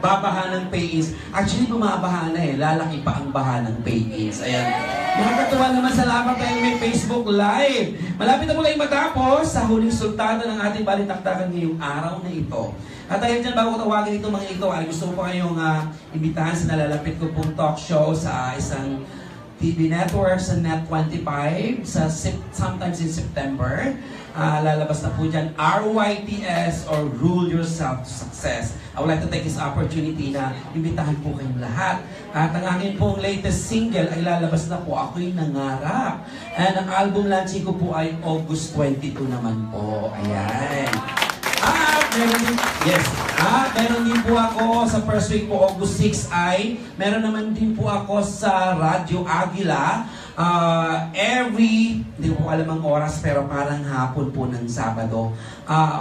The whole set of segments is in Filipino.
babaha ng pay-ins. Actually, bumabaha na eh. Lalaki pa ang baha ng pay-ins. Ayan. Nakakatuwa naman, salamat tayo may Facebook Live. Malapit na po kayong matapos sa huling sultado ng ating balitaktakan ngayong araw na ito. At ayun dyan, bago tawagin ito mga ito, ay gusto ko po kayong imbitahan sa nalalapit ko pong talk show sa isang TV network sa Net25 sa sometimes in September. Lalabas na po dyan, RYTS or Rule Yourself to Success. I would like to take this opportunity na imbitahan po kayong lahat. At ang aking pong latest single ay lalabas na po, Ako'y Nangarap. And ang album launching ko po ay August 22 naman po. Ayan. Meron din po ako sa first week po, August 6 ay, meron naman din po ako sa Radyo Agila. Hindi ko alam ang oras, pero parang hapon po ng Sabado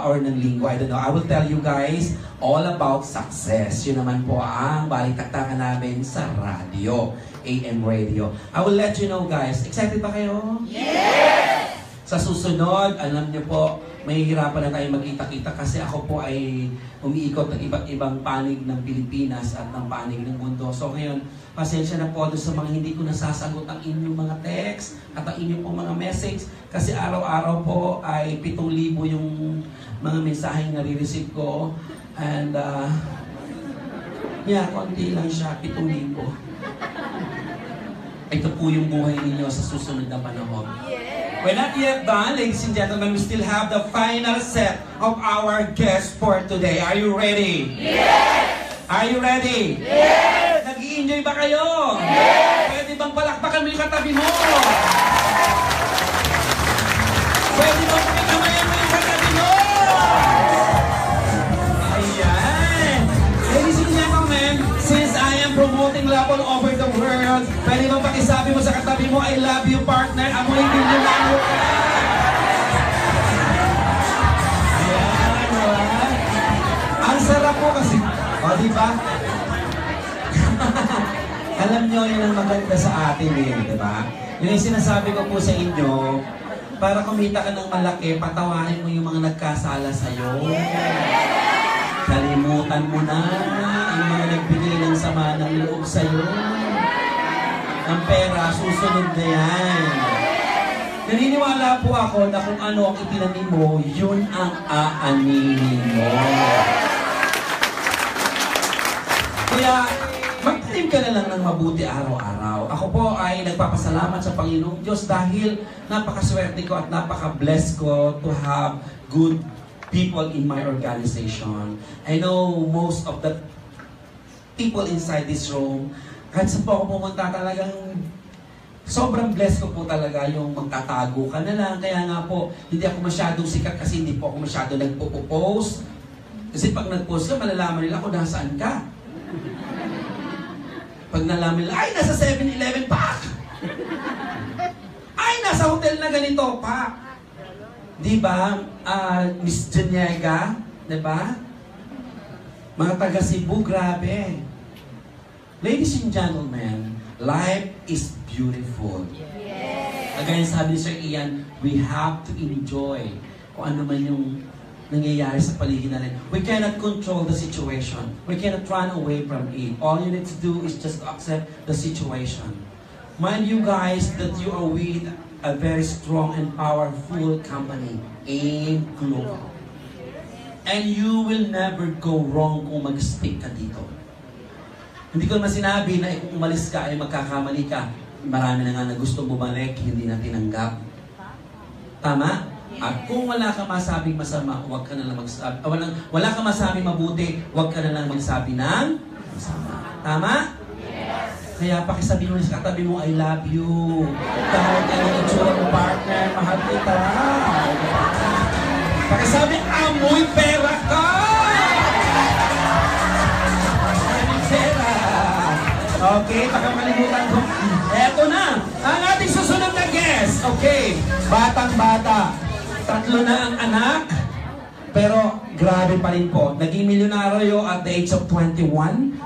or ng Linggo. I don't know. I will tell you guys all about success. Yun naman po ang balitaktakan namin sa radio, AM radio. I will let you know, guys. Excited ba kayo? Yes! Sa susunod, alam niyo po, may hirapan na tayo magkita-kita kasi ako po ay umiikot ng iba't ibang panig ng Pilipinas at ng panig ng mundo. So ngayon, pasensya na po doon sa mga hindi ko nasasagot ang inyong mga text at ang inyong pong mga message kasi araw-araw po ay 7,000 yung mga mensaheng nare-receive ko. And konti lang siya, 7,000. Ito po yung buhay ninyo sa susunod na panahon. We're not yet done, ladies and gentlemen. We still have the final set of our guests for today. Are you ready? Yes! Are you ready? Yes! Nag-i-enjoy ba kayo? Yes! Pwede bang palakpakan mo yung katabi mo? Pwede bang pakikamayan mo yung katabi mo? Ayan! Ladies and gentlemen, since I am promoting love all over the world, pwede bang pakisabi mo sa katabi mo, I love you, partner. Amoy din yung lalo ka. Ayan, diba? Ang sarap po kasi. O, diba? Alam nyo, yun ang maganda sa atin eh, diba? Yun yung sinasabi ko po sa inyo, para kumita ka ng malaki, patawahin mo yung mga nagkasala sa'yo. Kalimutan mo na yung mga nagbigay ng sama ng loob sa'yo. Ang pera, susunod na yan. Naniniwala po ako na kung ano ang itinanim mo, yun ang aaninin mo. Kaya, magtanim ka na lang ng mabuti araw-araw. Ako po ay nagpapasalamat sa Panginoong Diyos dahil napakaswerte ko at napaka-blessed ko to have good people in my organization. I know most of the people inside this room, kahit saan po ako pumunta talagang sobrang blessed ko po talaga yung magtatago ka na lang. Kaya nga po, hindi ako masyadong sikat kasi hindi po ako masyadong nagpo-post. Kasi pag nag-post ka, malalaman nila kung nasaan ka. Pag nalaman nila, ay, nasa 7-Eleven pa! Ay, nasa hotel na ganito pa! Diba, Miss Janiega? Diba? Mga taga Cebu, grabe. Ladies and gentlemen, life is beautiful. Yes. Again, sabi ni Sir Ian, we have to enjoy kung ano man yung nangyayari sa paligid natin. We cannot control the situation. We cannot run away from it. All you need to do is just accept the situation. Mind you guys that you are with a very strong and powerful company, AIM Global. And you will never go wrong kung mag-stick ka dito. Hindi ko naman sinabi na kung umalis ka ay magkakamali ka. Marami na nga na gustong bumalik, hindi na tinanggap. Tama? At kung wala ka masabing masama, huwag ka na lang magsabi. Wala ka masabing mabuti, huwag ka na lang magsabi ng masama. Tama? Yes. Kaya pakisabi mo sa katabi mo, I love you. Kahit anong itsura mo, partner, mahal kita. Pakisabi, amoy pera ka! Okay, pagkamalimutan ko. Eto na, ang ating susunod na guest. Okay, batang-bata. 3 na ang anak. Pero grabe pa rin po. Naging milyonaryo at the age of 21.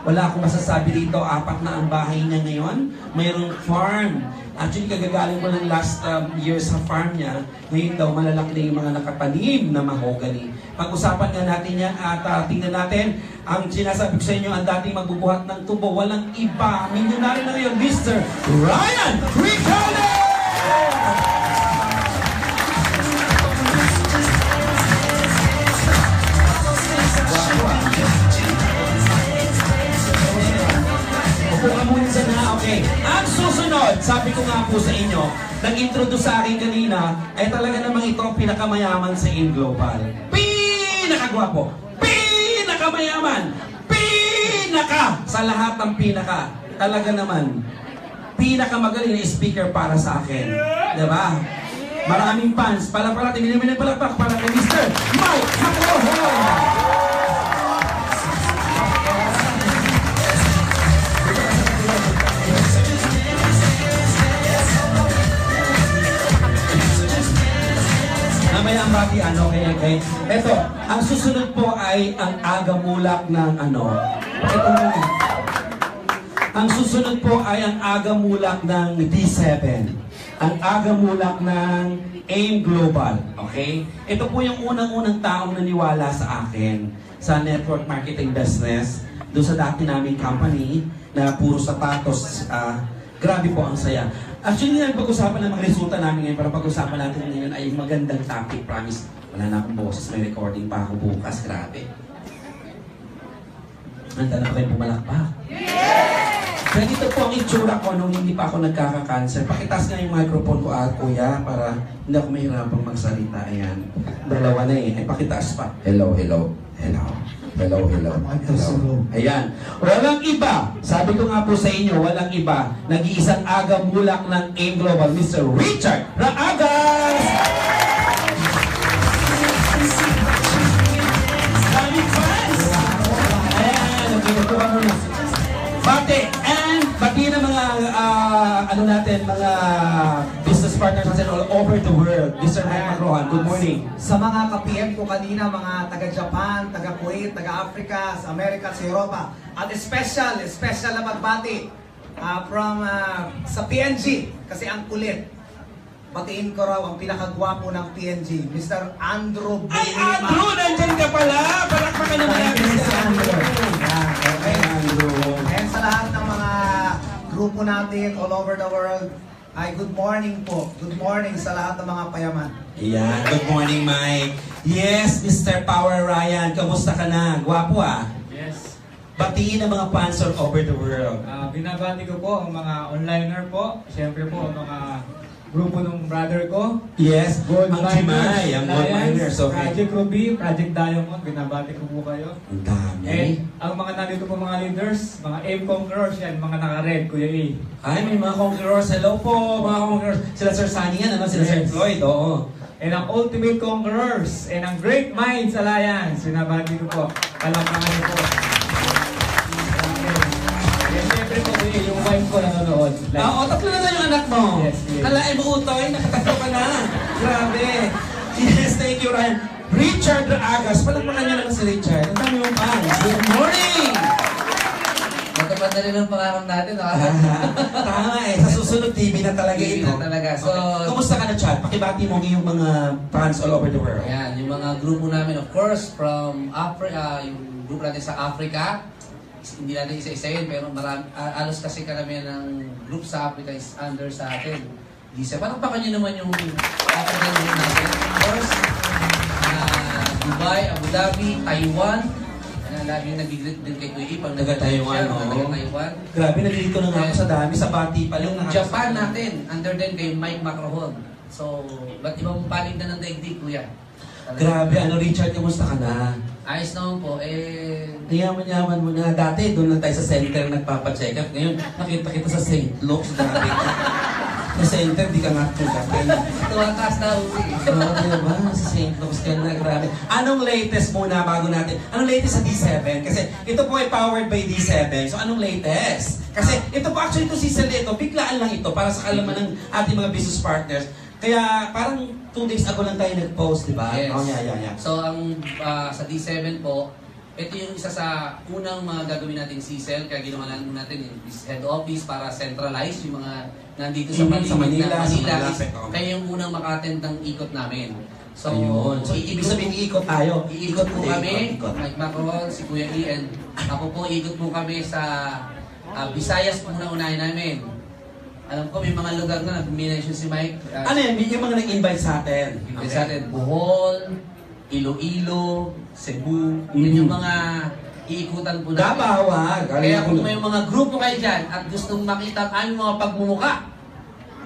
Wala akong masasabi dito. 4 na ang bahay niya ngayon. Mayroong farm. Actually, kagagaling ko ng last year sa farm niya. Ngayon daw, malalaki na yung mga nakatanim na mahogany. Pag-usapan nga natin yan at tingnan natin Ang sinasabi ko sa inyo, ang dating magbubuhat ng tubo, walang iba. Milyonaryo na ngayon, Mr. Ryan Ricardo! Upo ka muna dyan ha, okay. Ang susunod, sabi ko nga po sa inyo, nag-introduce sa akin kanina, ay talaga namang ito ang pinakamayaman sa InGlobal. Pinakagwapo, pinakamayaman, sa lahat ng pinaka. Talaga naman, pinakamagaling na speaker para sa akin. Diba? Maraming fans. Palapalati, minipalakpak para kay Mr. Mike Macrohon! Mamaya ang batian, okay. Eto, ang susunod po ay ang agamulak ng ano. Ito na. Ang susunod po ay ang agamulak ng D7. Ang agamulak ng AIM Global. Okay? Ito po yung unang-unang taong naniwala sa akin sa network marketing business. Doon sa dati naming company na puro sapatos. Grabe po ang saya. Actually, pag-usapan ng mga resulta namin ngayon, para pag-usapan natin ngayon ay magandang topic, promise. Wala na akong boses, may recording pa ako bukas, grabe. Handa na ba kayo pumalakpak? Yeah! Ganito po ang itsura ko nung hindi pa ako nagkaka-cancer. Pakitas nga yung microphone ko, kuya, para hindi ako mahirapang magsalita. Ayan. Dalawa na eh. Ay, pakitaas pa. Hello. Ayan. Walang iba. Sabi ko nga po sa inyo, walang iba. Nag-iisang agamulak ng AIM Global, Mr. Richard Raagas! Daming fans! Ayan. Okay, ka muna. Bati na mga, mga business partners natin all over the world. Mr. Mike Macrohon, good morning. Sa mga ka-PM ko kanina, mga taga-Japan, taga-Kuwait, taga-Africa, sa Amerika, sa Europa. At special na magbati sa PNG, kasi ang kulit. Batiin ko raw ang pinakagwapo ng PNG, Mr. Andrew Ay, Bulima. Andrew! Nandyan ka pala! Palakpakan naman natin si Andrew. Okay, Andrew. And sa lahat ng mga grupo natin all over the world, ay good morning po. Good morning sa lahat ng mga payaman. Ayan, good morning, Mike. Yes, Mr. Power Ryan, kamusta ka na? Gwapo ah. Yes. Batiin ang mga fans all over the world. Binabati ko po ang mga onliner po. Siyempre po ang mga grupo ng brother ko. Yes, Gold ang Jimay, ang Gold Miners. Okay. Project Ruby, Project Diamond, binabati ko po kayo. Ang dami. And ang mga nandito po mga leaders, mga AIM Conquerors yan, mga naka-red, Kuya A. Ay, may mga conquerors. Hello po, mga conquerors. Sila Sir Sunny yan, ano? Sila Sir Floyd, oo. And ang Ultimate Conquerors, and ang Great Minds Alliance, binabati ko po. Palakpakan niyo po. And siyempre po, Kuya, yung wife ko nanonood. Oo, tatlo na yung anak mo. Yes, yes. Kalain mo utoy, nakatatlo ka na. Grabe. Yes, thank you, Ryan. Richard Raagas. Palakpakan niyo naman si Richard. Ang dami mong fans. Good morning! Matupad na rin ang pangarap natin, no? Tama eh. Sa susunod TV na talaga TV ito. na talaga. So, okay. Kumusta ka na, Chad? Pakibati mo ngayong mga fans all over the world. ayan, yung mga grupo namin, of course, from Africa, yung grupo natin sa Africa, hindi natin isa-isayin, pero marami, alos kasi karamihan ng group sa Africa is under sa atin. Lisa, parang nyo naman yung African group natin. Of course, Dubai, Abu Dhabi, Taiwan, lagi yung nag-greet din kay Kuya Ipang. Taga-Taiwan, no? Taga-Taiwan. Grabe, nalilito na nga ako sa dami. Sa bati pa lang. Yung Japan natin, under din kay Mike Macrohon. So, ba't ibang palig na ng daigdig, Kuya? Grabe, Richard, kamusta ka na? Ayos naman po, Yaman-yaman mo na. Dati, doon lang tayo sa center nagpapacheck up. Ngayon, nakita kita sa St. Luke's. Grabe ka. Sa center, di ka nga tugatay. tuwakas na uwi. Oo, diba? Sa St. Luke's ka na. Grabe. Anong latest muna bago natin? Anong latest sa D7? Kasi ito po ay powered by D7. So, anong latest? Kasi ito po, actually, ito season ito, biglaan lang ito para sa kalaman ng ating mga business partners. Kaya parang 2 days ago lang tayo nag-post, di ba? Yes. Oh, yeah. So, ang sa D7 po, ito yung isa sa unang mga gagawin nating CSEL, kaya ginawa natin yung head office para centralize yung mga nandito sa Sa Manila, sa Manila. malapit, oo. Kaya yung unang maka-attend ng ikot namin. So, Ayun. So, ibig sabihin, iikot tayo. Iikot po kami, Ikot. Mike Macron, si Kuya Ian. Ako po, ikot po kami sa Visayas po muna unahin namin. Alam ko, may mga lugar na nag-mention si Mike. Ano yan? Yung mga nag-invite sa atin. Sa atin, Bohol, Iloilo, Cebu, yun yung mga iikutan po natin. Davao, ha? Kaya kung may mga grupo kayo dyan at gustong makita ang aming mga pagmumuka,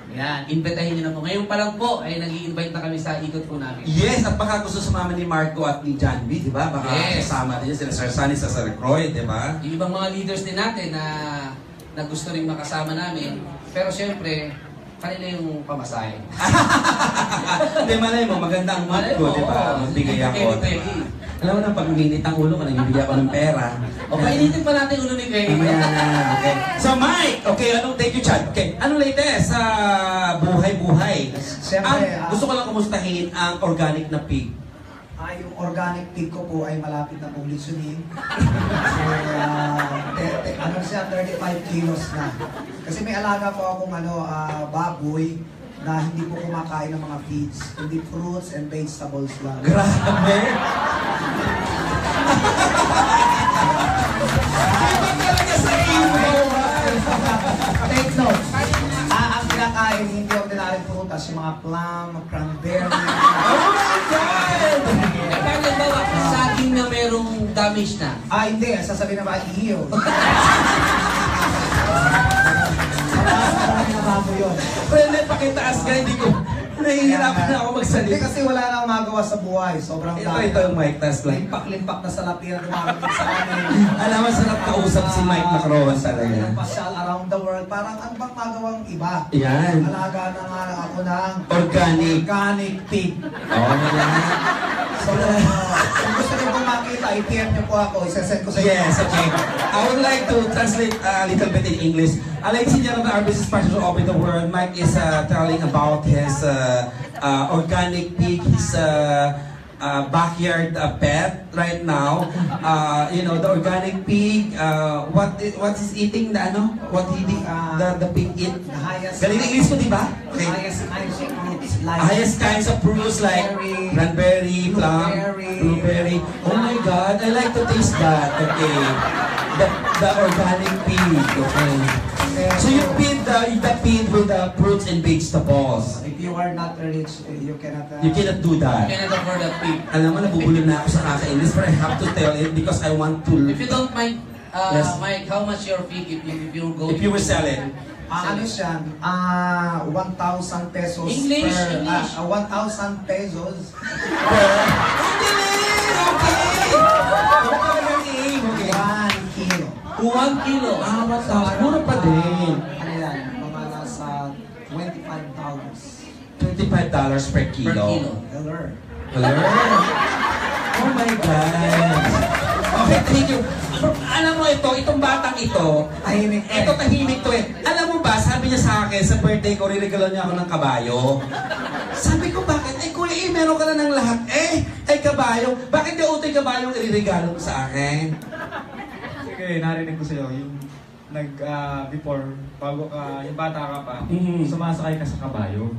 yan, invitahin nyo na po. Ngayon pa lang po, ay nag-i-invite na kami sa ikot po namin. Yes, at baka gusto sumama ni Marco at ni John B, di ba? Baka Yes. kasama din sila Sir Sunny sa Sir Croy, di ba? Yung ibang mga leaders din natin na gusto rin makasama namin, pero syempre, kanila yung pamasahe. Hindi, malay mo, maganda ang mood ko, di ba? Magbigay ako, di ba? Alam mo na, pag minit ang ulo ko, nagbibigay ako ng pera. O, painitin pa natin ulo ni Kenny. Mamaya na, okay. So, Mike, okay, thank you, Chad. Okay, anong latest sa buhay-buhay? Siyempre, Gusto ko lang kumustahin ang organic na pig. Yung organic pig ko po ay malapit na pong litsunin. So, siya, 35 kilos na. Kasi may alaga po akong baboy na hindi po kumakain ng mga feeds, hindi fruits and vegetables lang. Grabe! Take notes. Ang kinakain, hindi ordinary prutas, yung mga plum, cranberry. Oh my God! Kapag nagbawa, saging na merong damage na. Hindi. Sasabihin na ba, ihiyo. Marami na bago yun. Pwede pakitaas ka, hindi ko. Nahihirapan na ako Hindi magsalita. kasi wala na akong magawa sa buhay. Sobrang Ito yung mic test lang. Limpak-limpak na salapi na dumarating sa amin. Alam mo, sarap kausap si Mike Macron talaga. Pasyal around the world. Parang ano bang magawang iba? Yan. Alaga na nga ako ng Organic. pig. Oh, yan. So, kung gusto niyo po makita, i-PM niyo po ako. Isasend ko sa inyo. Yes, okay. I would like to translate a little bit in English. Ladies and gentlemen, our business partners all over the world, Mike is telling about his organic pig, his backyard pet right now. You know, the organic pig, what is eating what the pig eat? The highest, Galing English ko, di ba? the highest kinds of fruits like Highest kinds of fruits like cranberry, plum, blueberry. Oh my God, I like to taste that. Okay, the organic pig. Okay. So you feed the pig with the fruits and vegetables. If you are not rich, you cannot... You cannot do You that. cannot afford a pig. Alam mo, nabubulol na ako sa kaka-English, but I have to tell it because I want to... If you don't mind, Yes. Mike, how much your pig if you go? If you will sell it. ano siya? 1,000 pesos English, per... English. 1,000 pesos. Okay. 1 kilo. 1 kilo. Mura pa din. Ano yan? Mga nasa $25. $25 per kilo. Per kilo. Dollar. Hello? Oh my God. Okay, thank you. Alam mo itong batang ito, Tahimik to eh. ito tahimik to eh. Alam mo ba, sabi niya sa akin, sa birthday ko, riregalo niya ako ng kabayo. Sabi ko, bakit? Kuya, meron ka na ng lahat. Kabayo. Bakit di utoy kabayo ang iriregalo mo sa akin? Sige, narinig ko sa'yo, yung before, bago ka, yung bata ka pa, Mhm. sumasakay ka sa kabayo.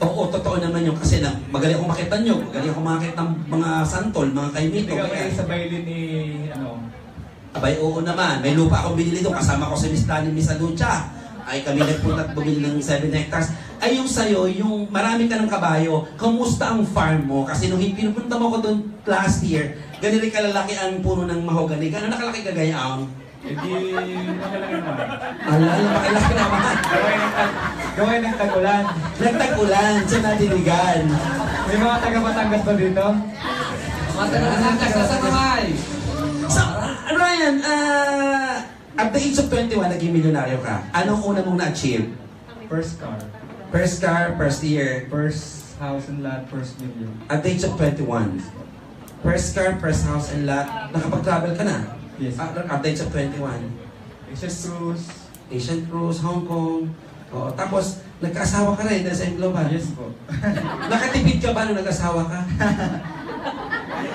Oo, totoo naman yun kasi magaling akong makita nyo. Magaling akong makita ng mga santol, mga kaimito. Hindi ka Kaya, kayo sa bailin ni, abay, oo naman. May lupa akong binili doon. Kasama ko si Miss Dani, Miss Alucha. Ay kami nagpunta at bumili ng 7 hectares. Ay yung sa'yo, yung marami ka ng kabayo, kamusta ang farm mo? Kasi nung pinupunta mo ko doon last year, ganito kalalaki ang puno ng mahogany. Gano'n nakalaki kagayaon? hindi, nakalaki naman. Alala, makilaki naman. Gawin ng tag-ulan. Nagtag-ulan sa nadiligan. May mga taga-Batangas ba dito? Mga taga-Batangas sa Samamay. So, Ryan, at the age of 21, naging milyonaryo ka. Anong una mong na-achieve? First car. First car, first year. First house and lot, first million. At the age of 21. First car, first house and lot. Nakapag-travel ka na? Yes. At the age of 21. Asian cruise. Asian Cruise, Hong Kong. Oo, tapos, nagka-asawa ka rin dahil sa Engloban. Yes po. Nakatipid ka ba nung nag-asawa ka?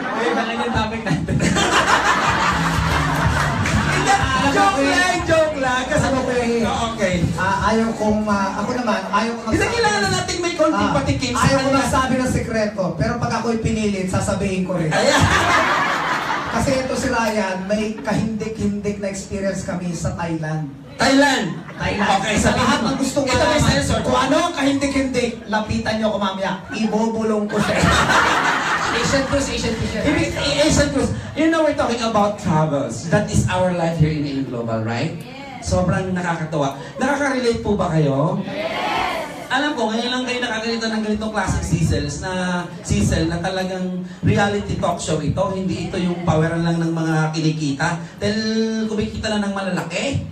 Okay, baka yung topic natin. Joke lang. Kasi Ano, Kuya? okay. Ayaw kong, ako naman, ayaw kong Hindi kailangan natin may konting patikim sa ayaw ko kanya. magsabi ng sekreto, pero pag ako'y pinilit, sasabihin ko rin. Ayan. Kasi ito si Ryan, may kahindik-hindik na experience kami sa Thailand. Thailand. Sa Okay, sabi lahat ng gustong ito may sensor. kung ano ang kahindik-hindik, lapitan nyo ko mamaya. Ibubulong ko siya. Asian cruise yan. Asian cruise. You know, we're talking about travels. That is our life here in AIM Global, right? Sobrang nakakatawa. Nakaka-relate po ba kayo? Yes! Alam ko, ngayon lang kayo nakaganito ng ganitong klaseng Cecil na talagang reality talk show ito. Hindi ito yung poweran lang ng mga kinikita. Dahil kumikita lang ng malalaki.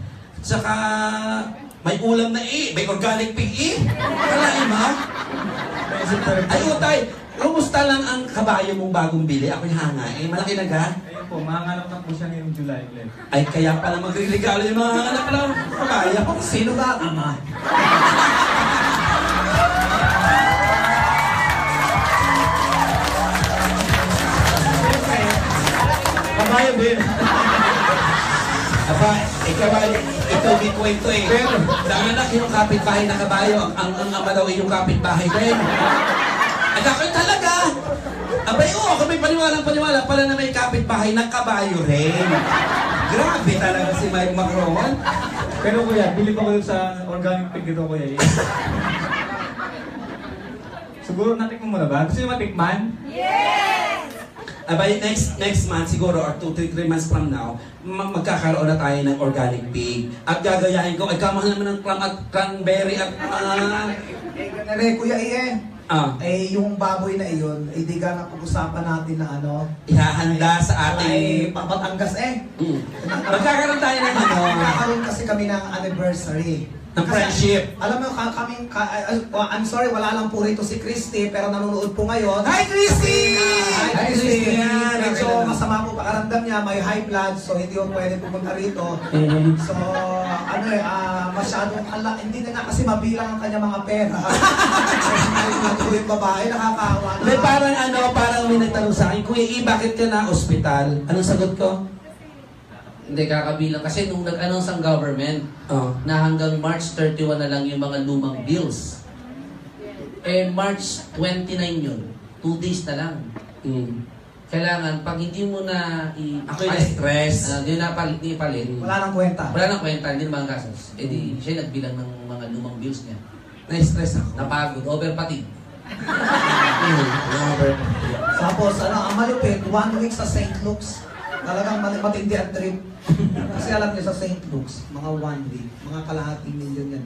Saka may ulam na may organic pig Kalain mo? Ay, utay! Kumusta lang ang kabayo mong bagong bili? Ako'y hanga malaki na ga? Ayun po, manganap na po siya ngayong July ulit. Ay, kaya pala magre-regalo yung mga anak lang kabayo. Sino ba? Ama. Kabayo din. Aba, kabayo, ito may kwento Pero, nanganak yung kapitbahay na kabayo. Ang ama daw yung kapitbahay din. At ako talaga. Abay, kung may paniwala pala na may kapitbahay ng kabayo rin. Grabe talaga si Mike Macron. Pero kuya, bilib ako dun sa organic pig dito kuya. Siguro natikman mo na ba? Gusto niyo matikman? Abay, next month siguro or 2-3 months from now, magkakaroon na tayo ng organic pig. At gagayahin ko, ay kamahal naman ng cranberry at Kuya yung baboy na iyon, di ka napag-usapan natin na ihahanda sa ating... Pabatangas Magkakaroon tayo ng Magkakaroon kasi kami ng anniversary. ng friendship. Alam mo, I'm sorry, wala lang po rito si Christy, pero nanonood po ngayon. Hi, Christy! Hi, Christy! Yan, Medyo okay. masama po pakaramdam niya, may high blood, so hindi ko pwede pumunta rito. So, masyadong, hindi na nga kasi mabilang ang kanya mga pera. Kasi yung babae, nakakaawa na. May parang may nagtanong sa akin, Kuya bakit ka na ospital? Anong sagot ko? Hindi kakabilang. Kasi nung nag-announce ang government na hanggang March 31 na lang yung mga lumang bills. March 29 yun. 2 days na lang. Kailangan, pag hindi mo na Ako yung stress. Hindi na ipalit. Wala nang kwenta. Wala nang kwenta, hindi naman kasos. Di siya nagbilang ng mga lumang bills niya. Na-stress ako. Napagod, overfatigue. Tapos, ang malupit, 1 week sa St. Luke's. Talagang matindi ang trip. Kasi alam niyo sa St. Luke's, mga 1 week, mga kalahating milyon yan.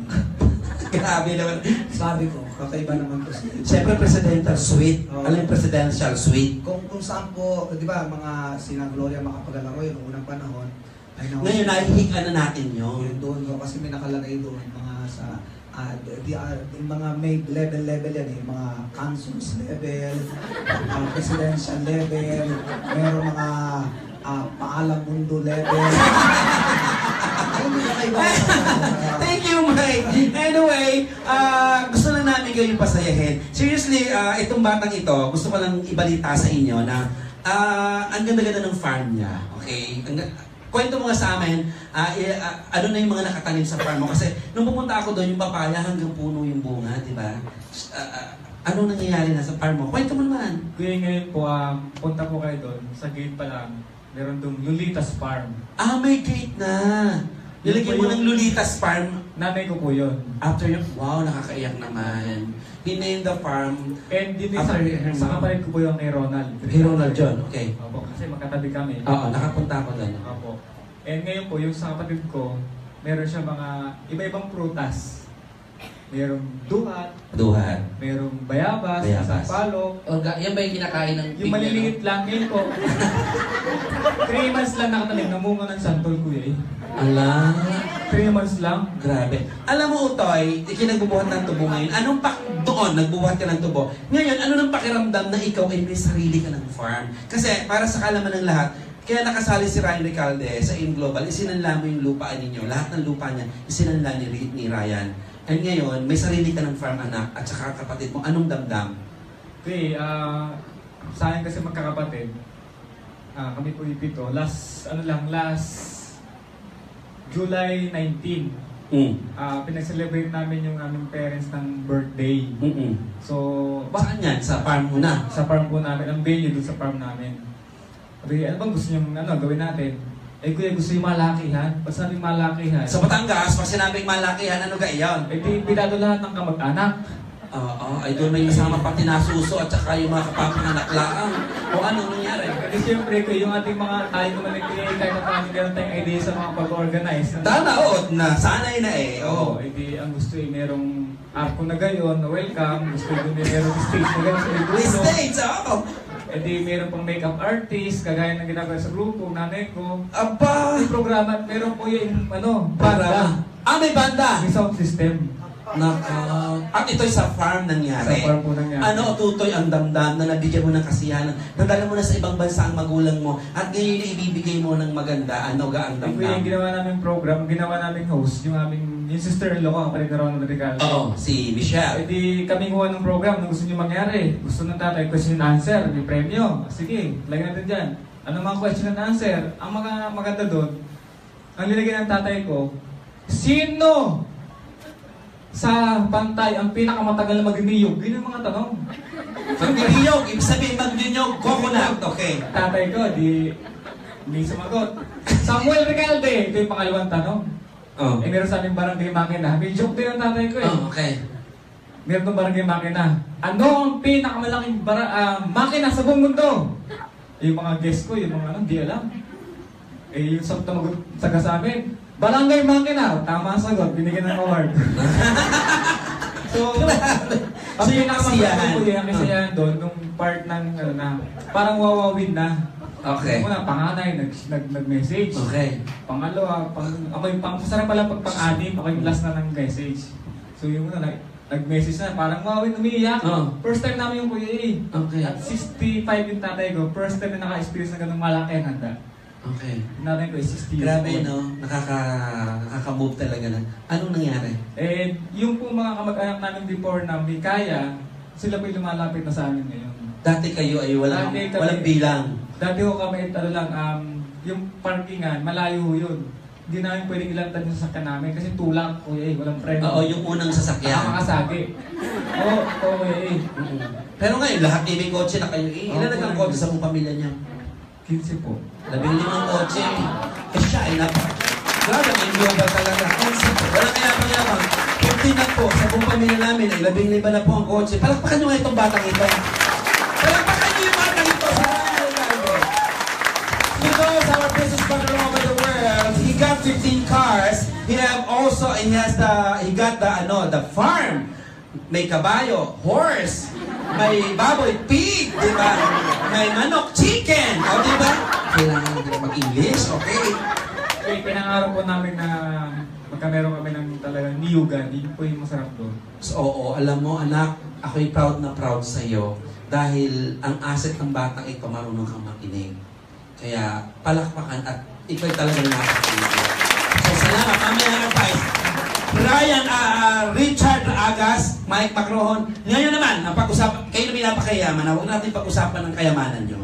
Grabe naman. Sabi ko, kakaiba naman to. Siyempre, presidential suite. Alam yung presidential suite. Kung saan po, di ba, mga sina Gloria Macapagalaro yung unang panahon. Ngayon, nahihiga na natin yun. Doon, kasi may nakalagay doon, mga sa mga may level yan mga councils level, presidential level, meron mga paalam mundo level. Thank you, Mike. Anyway, gusto lang namin kayong pasayahin. Seriously, itong batang ito, gusto ko lang ibalita sa inyo na ang ganda-ganda ng farm niya. Okay? Kwento mo nga sa amin, ano na yung mga nakatanim sa farm mo? Kasi nung pumunta ako doon, yung papaya hanggang puno yung bunga, di ba? Ano nangyayari na sa farm mo? Kwento mo naman. Kuya, ngayon po, punta po kayo doon. Sa gate pa lang, meron doon Lolitas Farm. May gate na. Nilagyan mo ng Lolitas Farm. Nanay ko po yun. After yun, wow, nakakaiyak naman. He named the farm. And dito After sa kapalit ko po yung kay Ronald. Kay Ronald John, okay. Opo, kasi magkatabi kami. Oo, nakapunta ako doon. Opo. And ngayon po, yung sa kapatid ko, meron siya mga iba-ibang prutas. Merong Duhat. merong bayabas, Bayabas. palok. Yan ba yung kinakain ng Yung maliliit lang, ngayon po. 3 months lang nakatanim, namunga ng santol kuya eh. Ala, 3 months lang. grabe. Alam mo, Utoy, ikinagbubuhat ng tubo ngayon. Anong doon, nagbubuhat ka ng tubo. Ngayon, ano nang pakiramdam na ikaw ay may sarili ka ng farm? Kasi, para sa kalaman ng lahat, kaya nakasali si Ryan Recalde sa AIM Global, isinanla mo yung lupaan ninyo. Lahat ng lupa niya, isinanla ni Ryan. And ngayon, may sarili ka ng farm anak at saka kapatid mo. Anong damdam? Okay, sa akin kasi magkakapatid, kami po ipito. Last July 19, pinag-celebrate namin yung aming parents ng birthday. So, Saan yan? Sa farm mo na? sa farm po namin, ang venue doon sa farm namin. Sabi, ano bang gusto nyo gawin natin? Eh kuya, gusto yung malakihan? Pag sabing malakihan, Sa Batangas, pag sinabing malakihan, ano ga iyon? eh di pinado lahat ng kamag-anak. Oo, ay doon may kasama pang tinasuso at saka yung mga kapapanganak laang. O ano nangyari? Kasi siyempre ko, yung ating mga tayo naman nag-create kahit na paano meron tayong idea sa mga pag-organize. Tanaod na, sanay na eh. Oo, Oo. edi ang gusto ay merong arko na gayon, na welcome. Gusto ko merong stage na gayon sa may May grupo. stage, oo. Edi meron pang makeup artist, kagaya ng ginagawa sa grupo, nanay ko. Aba! May programa at meron po yung banda. May banda! May sound system. At ito'y sa farm nangyari. Sa farm po nangyari. Ano, tutoy ang damdam na nabigyan mo ng kasiyahan. Nadala mo na sa ibang bansa ang magulang mo at ngayon na ibibigay mo ng maganda. Ano ga ang Ito yung damdam? ginawa namin program, ginawa namin host, yung sister-in-law ko, ang paligarawan ng regalo. Oo, si Michelle. Eh di kami huwa ng program na gusto niyo mangyari. Gusto ng tatay, question and answer, may premyo. Sige, lagyan natin dyan. Ano mga question and answer? Ang mga maganda doon, ang nilagyan ng tatay ko, sino sa pantay ang pinakamatagal na mag-niyog? Yun yung mga tanong. Magniyog, ibig sabihin magniyog, coconut. Okay. Tatay ko, hindi sumagot. Samuel Recalde, ito yung pangalawang tanong. Oh. Eh meron sa aming barangay makina. May joke din ang tatay ko eh. Oh, okay. Meron ng barangay makina. Ano ang pinakamalaking makina sa buong mundo? Yung mga guest ko, yung mga di alam. Eh yung saga sa amin, barangay makina. Tama ang sagot, binigyan ng award. So, ang kasiyahan. pinakamasayahan doon, nung part ng, parang wawawin na. Okay. Una, panganay, nag-message. Okay. Pangalawa, ako yung masarap pala pag pang-anim, ako yung last na ng message. So yung una, nag-message na, parang wawin, umiiyak. Oh. First time namin yung kuya eh. Okay. At 65 yung tatay ko, first time na naka-experience na ganung malaki ang handa. Okay. Yung nanay ko is 60 years Grabe, old. no? Nakaka-move talaga na. Anong nangyari? Eh, yung po mga kamag-anak namin before na may kaya, sila po yung lumalapit na sa amin ngayon. Dati kayo ay walang Dati kami- walang bilang. Dati ko kami, yung parkingan, malayo ho yun. Hindi namin pwedeng ilantad yung sasakyan namin kasi tulak, kuya eh, walang preno. Oo, yung unang sasakyan. Makasagi. Oo, kuya eh. Pero ngayon, lahat ay may kotse na kayo. Ilan Oo, ang po. kotse sa buong pamilya niya? 15 po. 15 kotse. Eh siya ay grabe, may global talaga. Walang kayapang-yapang. 15 na po sa buong pamilya namin ay 15 na po ang kotse. Palakpakan nyo nga itong batang ito. Palakpakan nyo yung batang ito. Because our business partner all over the world, he got 15 cars. He got the farm. May kabayo, horse, may baboy, pig, di ba? May manok, chicken, o di ba? Kailangan natin mag-English, okay? Okay, pinangarap po namin na magkameron kami ng talagang niyugan. Yun po yung masarap doon. So, oo, alam mo anak, ako'y proud na proud sa iyo dahil ang asset ng batang ito marunong kang makinig. Kaya palakpakan at ito'y talagang nakakita. So, salamat. Mamaya na guys. Ryan, Richard Agas, Mike Macrohon. Ngayon naman, ang pag-usapan, kayo namin napakayaman. Huwag natin pag-usapan ng kayamanan nyo.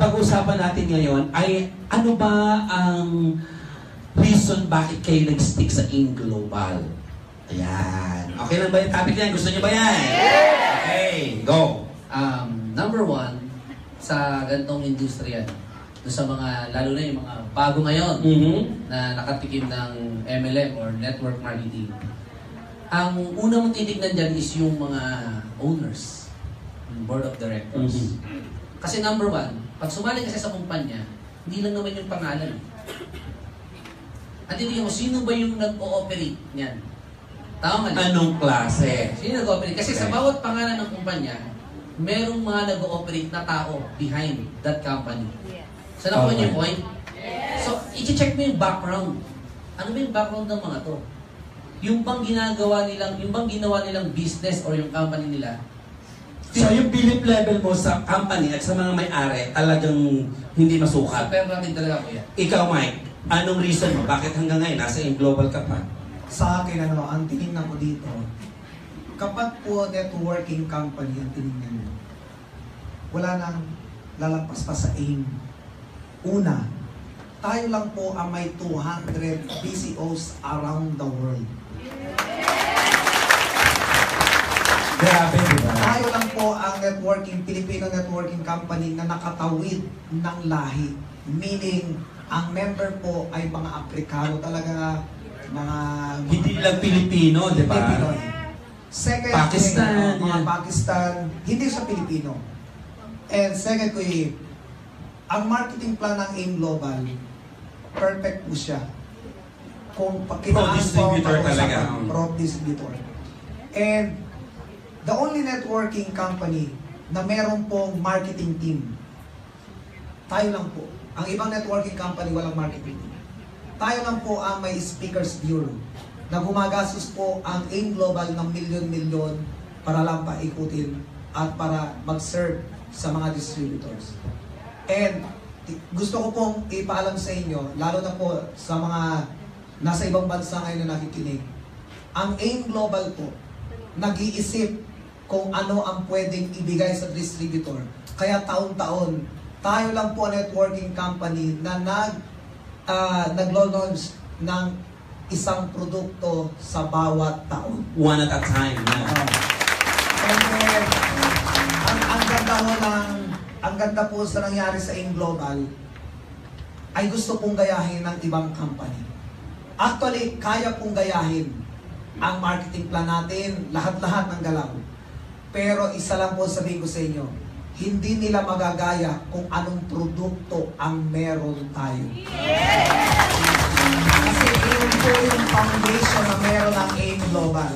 Pag-usapan natin ngayon ay ano ba ang reason bakit kayo nag-stick sa In Global? Ayan. Okay lang ba yung topic yan? Gusto nyo ba yan? Okay, go. Number one, sa gantong industriya, sa mga, lalo na yung mga bago ngayon na nakatikim ng MLM or network marketing. Ang una mong titignan dyan is yung mga owners, yung board of directors. Kasi number one, pag sumali kasi sa kumpanya, hindi lang naman yung pangalan. At hindi ko, sino ba yung nag-ooperate niyan? Tama nga. Anong klase? Sino nag-ooperate? Kasi sa bawat pangalan ng kumpanya, merong mga nag-ooperate na tao behind that company. So, nakuha niyo yung point? So, i-check mo yung background. Ano ba yung background ng mga to? Yung bang ginawa nilang business or yung company nila? So, yung belief level mo sa company at sa mga may-ari talagang hindi masukat. Pero natin talaga po yan. Ikaw, Mike, anong reason mo? Bakit hanggang ngayon nasa In Global ka pa? Sa akin, ang tinignan ko dito, kapag po networking company ang tinignan mo, wala nang lalampas pa sa aim. Una, tayo lang po ang may 200 BCOs around the world. Grabe, di ba? Tayo lang po ang Filipino networking company na nakatawid ng lahi. Meaning, ang member po ay mga Aprikano talaga, mga... Hindi lang Pilipino, di ba? Pilipino. Second, Pakistan, mga yan. Pakistan, hindi sa Pilipino. And second ko ang marketing plan ng AIM Global, perfect po siya. Kung Pro-distributor talaga. Pro-distributor. And the only networking company na meron pong marketing team, tayo lang po. Ang ibang networking company walang marketing team. Tayo lang po ang may speakers bureau na gumagastos po ang AIM Global ng milyon-milyon para lang paikutin at para mag-serve sa mga distributors. And gusto ko pong ipaalam sa inyo, lalo na po sa mga nasa ibang bansa ngayon na nakikinig, ang AIM Global po, nag-iisip kung ano ang pwedeng ibigay sa distributor. Kaya taon-taon, tayo lang po ang networking company na naglo-launch ng isang produkto sa bawat taon. One at a time. Yeah. And then, ang ganda po sa nangyari sa AIM Global ay gusto pong gayahin ng ibang company. Actually, kaya pong gayahin ang marketing plan natin, lahat-lahat ng galaw. Pero isa lang po sabihin ko sa inyo, hindi nila magagaya kung anong produkto ang meron tayo. Kasi yun po yung foundation na meron ng AIM Global.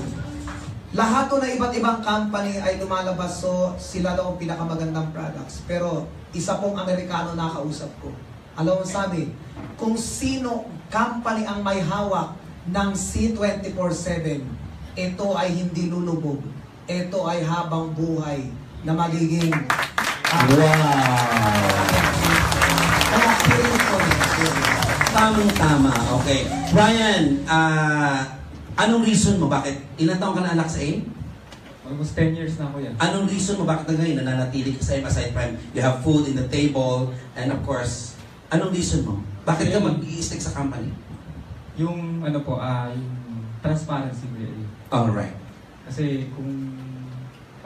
Lahat po na iba't ibang company ay lumalabas, so sila daw ang pinakamagandang products. Pero isa pong Amerikano nakausap ko. Alam mo sabi, kung sino company ang may hawak ng C24/7, ito ay hindi lulubog. Ito ay habang buhay na magiging Tamang-tama. Okay. Brian, anong reason mo? Bakit? Ilan taong ka na anak sa AIM? Almost 10 years na ako yan. Anong reason mo? Bakit na ngayon nananatili ka sa AIM aside from you have food in the table and of course, anong reason mo? Bakit ka mag-i-stick sa company? Yung ano po, yung transparency really. Alright. Kasi kung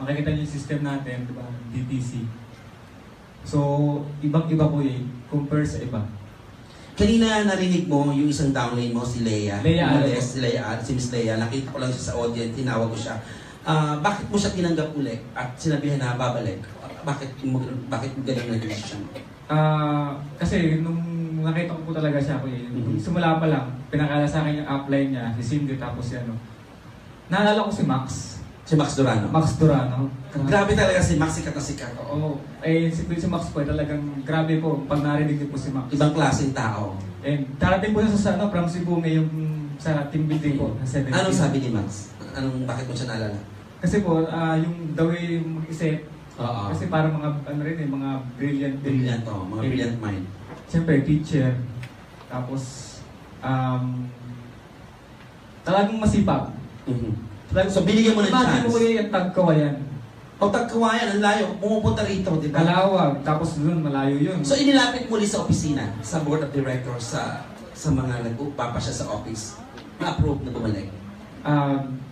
makikita niyo yung system natin, di ba, DTC. So, ibang-iba po yun, compare sa iba. Kanina narinig mo yung isang downline mo, si Leia. Leia Alvarez. Si Leia, si Miss Leia. Nakita ko lang siya sa audience, tinawag ko siya. Bakit mo siya tinanggap ulit at sinabihan na babalik? Bakit mo ganun na decision? Kasi nung nakita ko po talaga siya, simula pa lang, pinakala sa akin yung upline niya, si Cindy, tapos yan, naalala ko si Max. Si Max Durano. Max Durano. Grabe talaga si Max, sikat na sikat. Oo. Si Max po, talagang grabe po pag narinig niyo po si Max. Ibang klaseng tao. And darating po siya sa from Cebu yung sa team building ko. Na 17. Anong sabi ni Max? Bakit mo siya naalala? Kasi po, yung the way mag-isip, Oo. kasi parang mga, mga brilliant Mga brilliant mind. Siyempre, teacher. Tapos, talagang masipag. So, binigyan mo ng chance. Imagine mo yung Tagkawayan. O Tagkawayan, ang layo. Pumupunta rito, di ba? Kalawag. Tapos doon, malayo yun. So, inilapit muli sa opisina, sa board of directors, sa mga nagpapasya sa office. Na-approve na bumalik.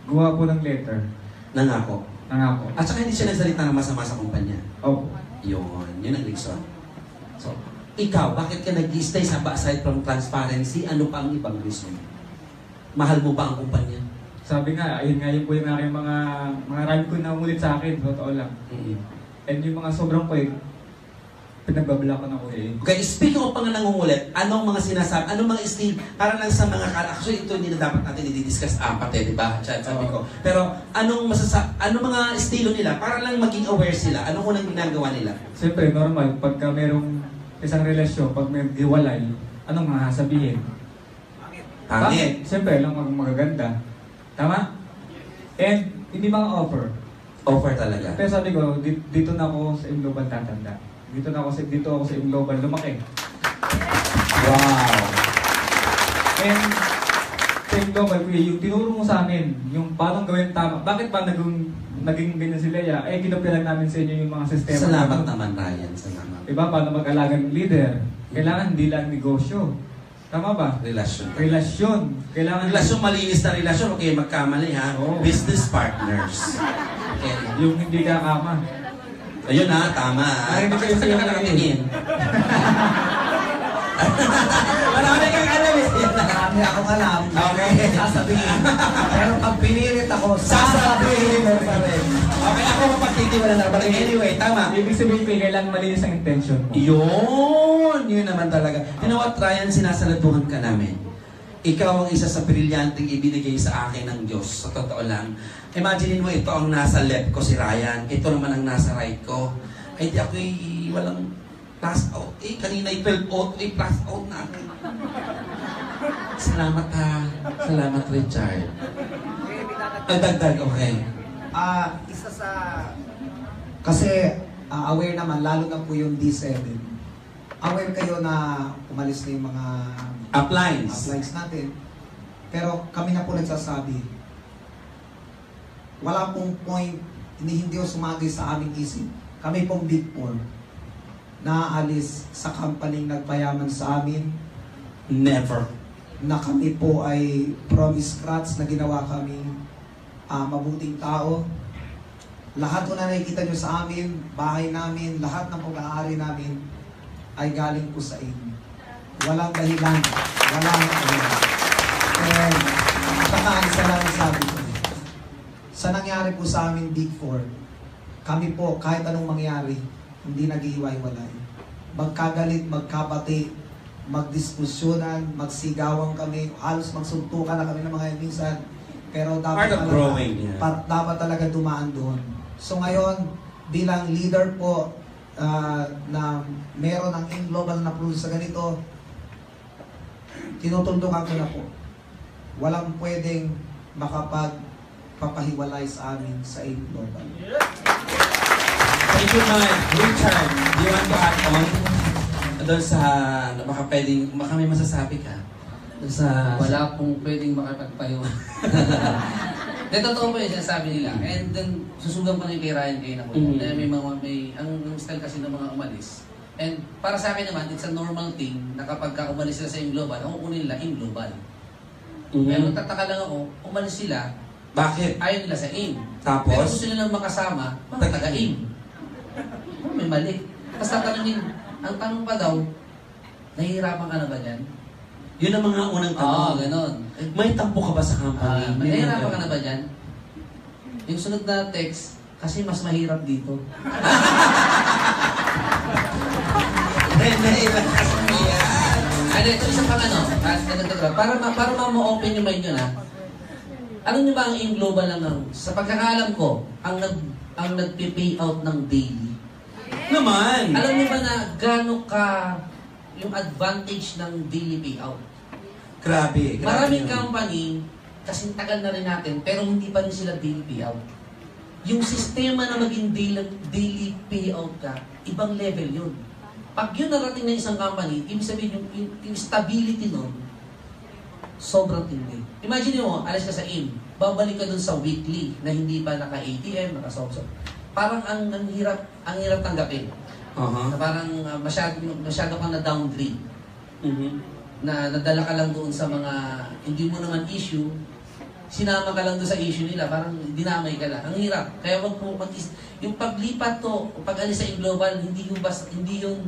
Gawa po ng letter. Nangako. Nangako. At saka hindi siya nagsalita ng masama sa kumpanya. Opo. Yun ang reason. So, ikaw, bakit ka nag-stay sa aside from transparency? Ano pa ang ibang reason? Mahal mo ba ang kumpanya? Sabi nga, ayun nga yun po yung aking mga rhyme ko na umulit sa akin, totoo lang. And yung mga sobrang po pinagbabala ko na ko Okay, speaking of pang nangungulit, anong mga sinasabi, anong mga style, para lang sa mga, actually ito hindi na dapat natin i-discuss apat di ba? Sabi ko. Pero anong mga estilo nila, para lang maging aware sila, anong unang ginagawa nila? Siyempre, normal, pagka merong isang relasyon, pag may giwalay, anong mga sabihin? Pangit. Siyempre, lang magaganda. Tama? And hindi mga offer. Offer talaga. Pero sabi ko, dito na ako sa AIM Global tatanda. Dito ako sa AIM Global lumaki. Wow! And sa AIM Global, yung tinuro mo sa amin, yung paano gawin tama. Bakit ba naging naging ganyan si Lea, kinopya lang namin sa inyo yung mga sistema. Salamat naman, Ryan. Salamat. Diba? Paano mag-alaga ng leader? Kailangan hindi lang negosyo. Tama ba? Relasyon. Relasyon. Kailangan Relasyon, malinis na relasyon. Okay, magkamali ha. Oo. Business partners. Okay. yung hindi kakama. Ayun ha, tama ha. Ay, hindi Bakit kayo ka siya nakatingin? Marami kang alam eh. Marami akong alam. Okay. Sasabihin. Pero pag pinilit ako, sasabihin mo pa rin. Okay, ako mapagtitiwala na. But anyway, tama. Ibig sabihin ko, kailangan malinis ang intention mo. Yun naman talaga. You know what, Ryan, sinasaladuhan ka namin. Ikaw ang isa sa brilyanteng ibinigay sa akin ng Diyos. Sa totoo lang. Imagine mo, ito ang nasa left ko, si Ryan. Ito naman ang nasa right ko. Ay, di ako'y walang pass out. Kanina 12 out. Pass out na ako. Salamat ha. Salamat, Richard. Ay, dagdag, okay. Isa sa... Kasi aware naman, lalo na po yung D7. Aware kayo na umalis na yung mga Uplines. natin. Pero kami na po nagsasabi, wala pong point, hindi ko sumagay sa aming isip. Kami pong Big Four, naaalis sa company nagpayaman sa amin, Never. na kami po ay from scratch na ginawa kaming mabuting tao. Lahat po na nakikita nyo sa amin, bahay namin, lahat ng pag-aari namin ay galing po sa inyo. Walang dahilan. Walang dahilan. And isa lang sabi ko. Sa nangyari po sa amin Big Four, kami po kahit anong mangyari, hindi nag-iiway-walay. Magkagalit, magkapati, magdiskusyonan, magsigawan kami, halos magsuntukan na kami ng mga minsan. Pero dapat Part of growing, yeah. dapat talaga dumaan doon. So ngayon, bilang leader po na meron ang in-global na produce sa ganito, tinutundukan ko na po. Walang pwedeng makapagpapahiwalay sa amin sa in-global. Thank you, Mike. Richard, do you want to add on? Doon sa, baka may masasabi ka? Doon sa... Wala pong pwedeng makapagpayo. De, totoo po yung sinasabi nila. And then, susugan pa rin kay Ryan kayo na po. Ang style kasi ng mga umalis. And para sa akin naman, it's a normal thing na kapag umalis sila sa in-global, ang uunin nila in-global. Pero tataka lang ako, umalis sila, Bakit? ayaw nila sa in. Tapos? Pero gusto nilang makasama, mga taga-in. May mali. Tapos tatanungin, ang tanong pa daw, nahihirapan ka na ba dyan? Yun ang mga unang tanong. Oo, ganon. May tampo ka ba sa company? Nahihirapan ka na ba dyan? Yung sunod na text, kasi mas mahirap dito. Nailan kasi yan. Ano, ito isa pang ano, para ma-open yung mind nyo na, alam nyo ba ang in-global lang sa pagkakaalam ko, ang nag-pay out ng daily. Naman! Alam nyo ba na gano'n ka yung advantage ng daily payout? Grabe. Maraming yun. company, kasing tagal na rin natin, pero hindi pa rin sila daily payout. Yung sistema na maging daily payout ka, ibang level yun. Pag yun narating na isang company, ibig sabihin yung stability nun, sobrang tindi. Imagine mo, alis ka sa in, babalik ka dun sa weekly na hindi pa naka-ATM, naka-soft. Parang ang hirap tanggapin. Na parang masyado kang na-downgrade. Na nadala ka lang doon sa mga hindi mo naman issue, sinama ka lang doon sa issue nila, parang dinamay ka lang. Ang hirap. Kaya wag mo yung paglipat to, pag-alis sa in-global, hindi yung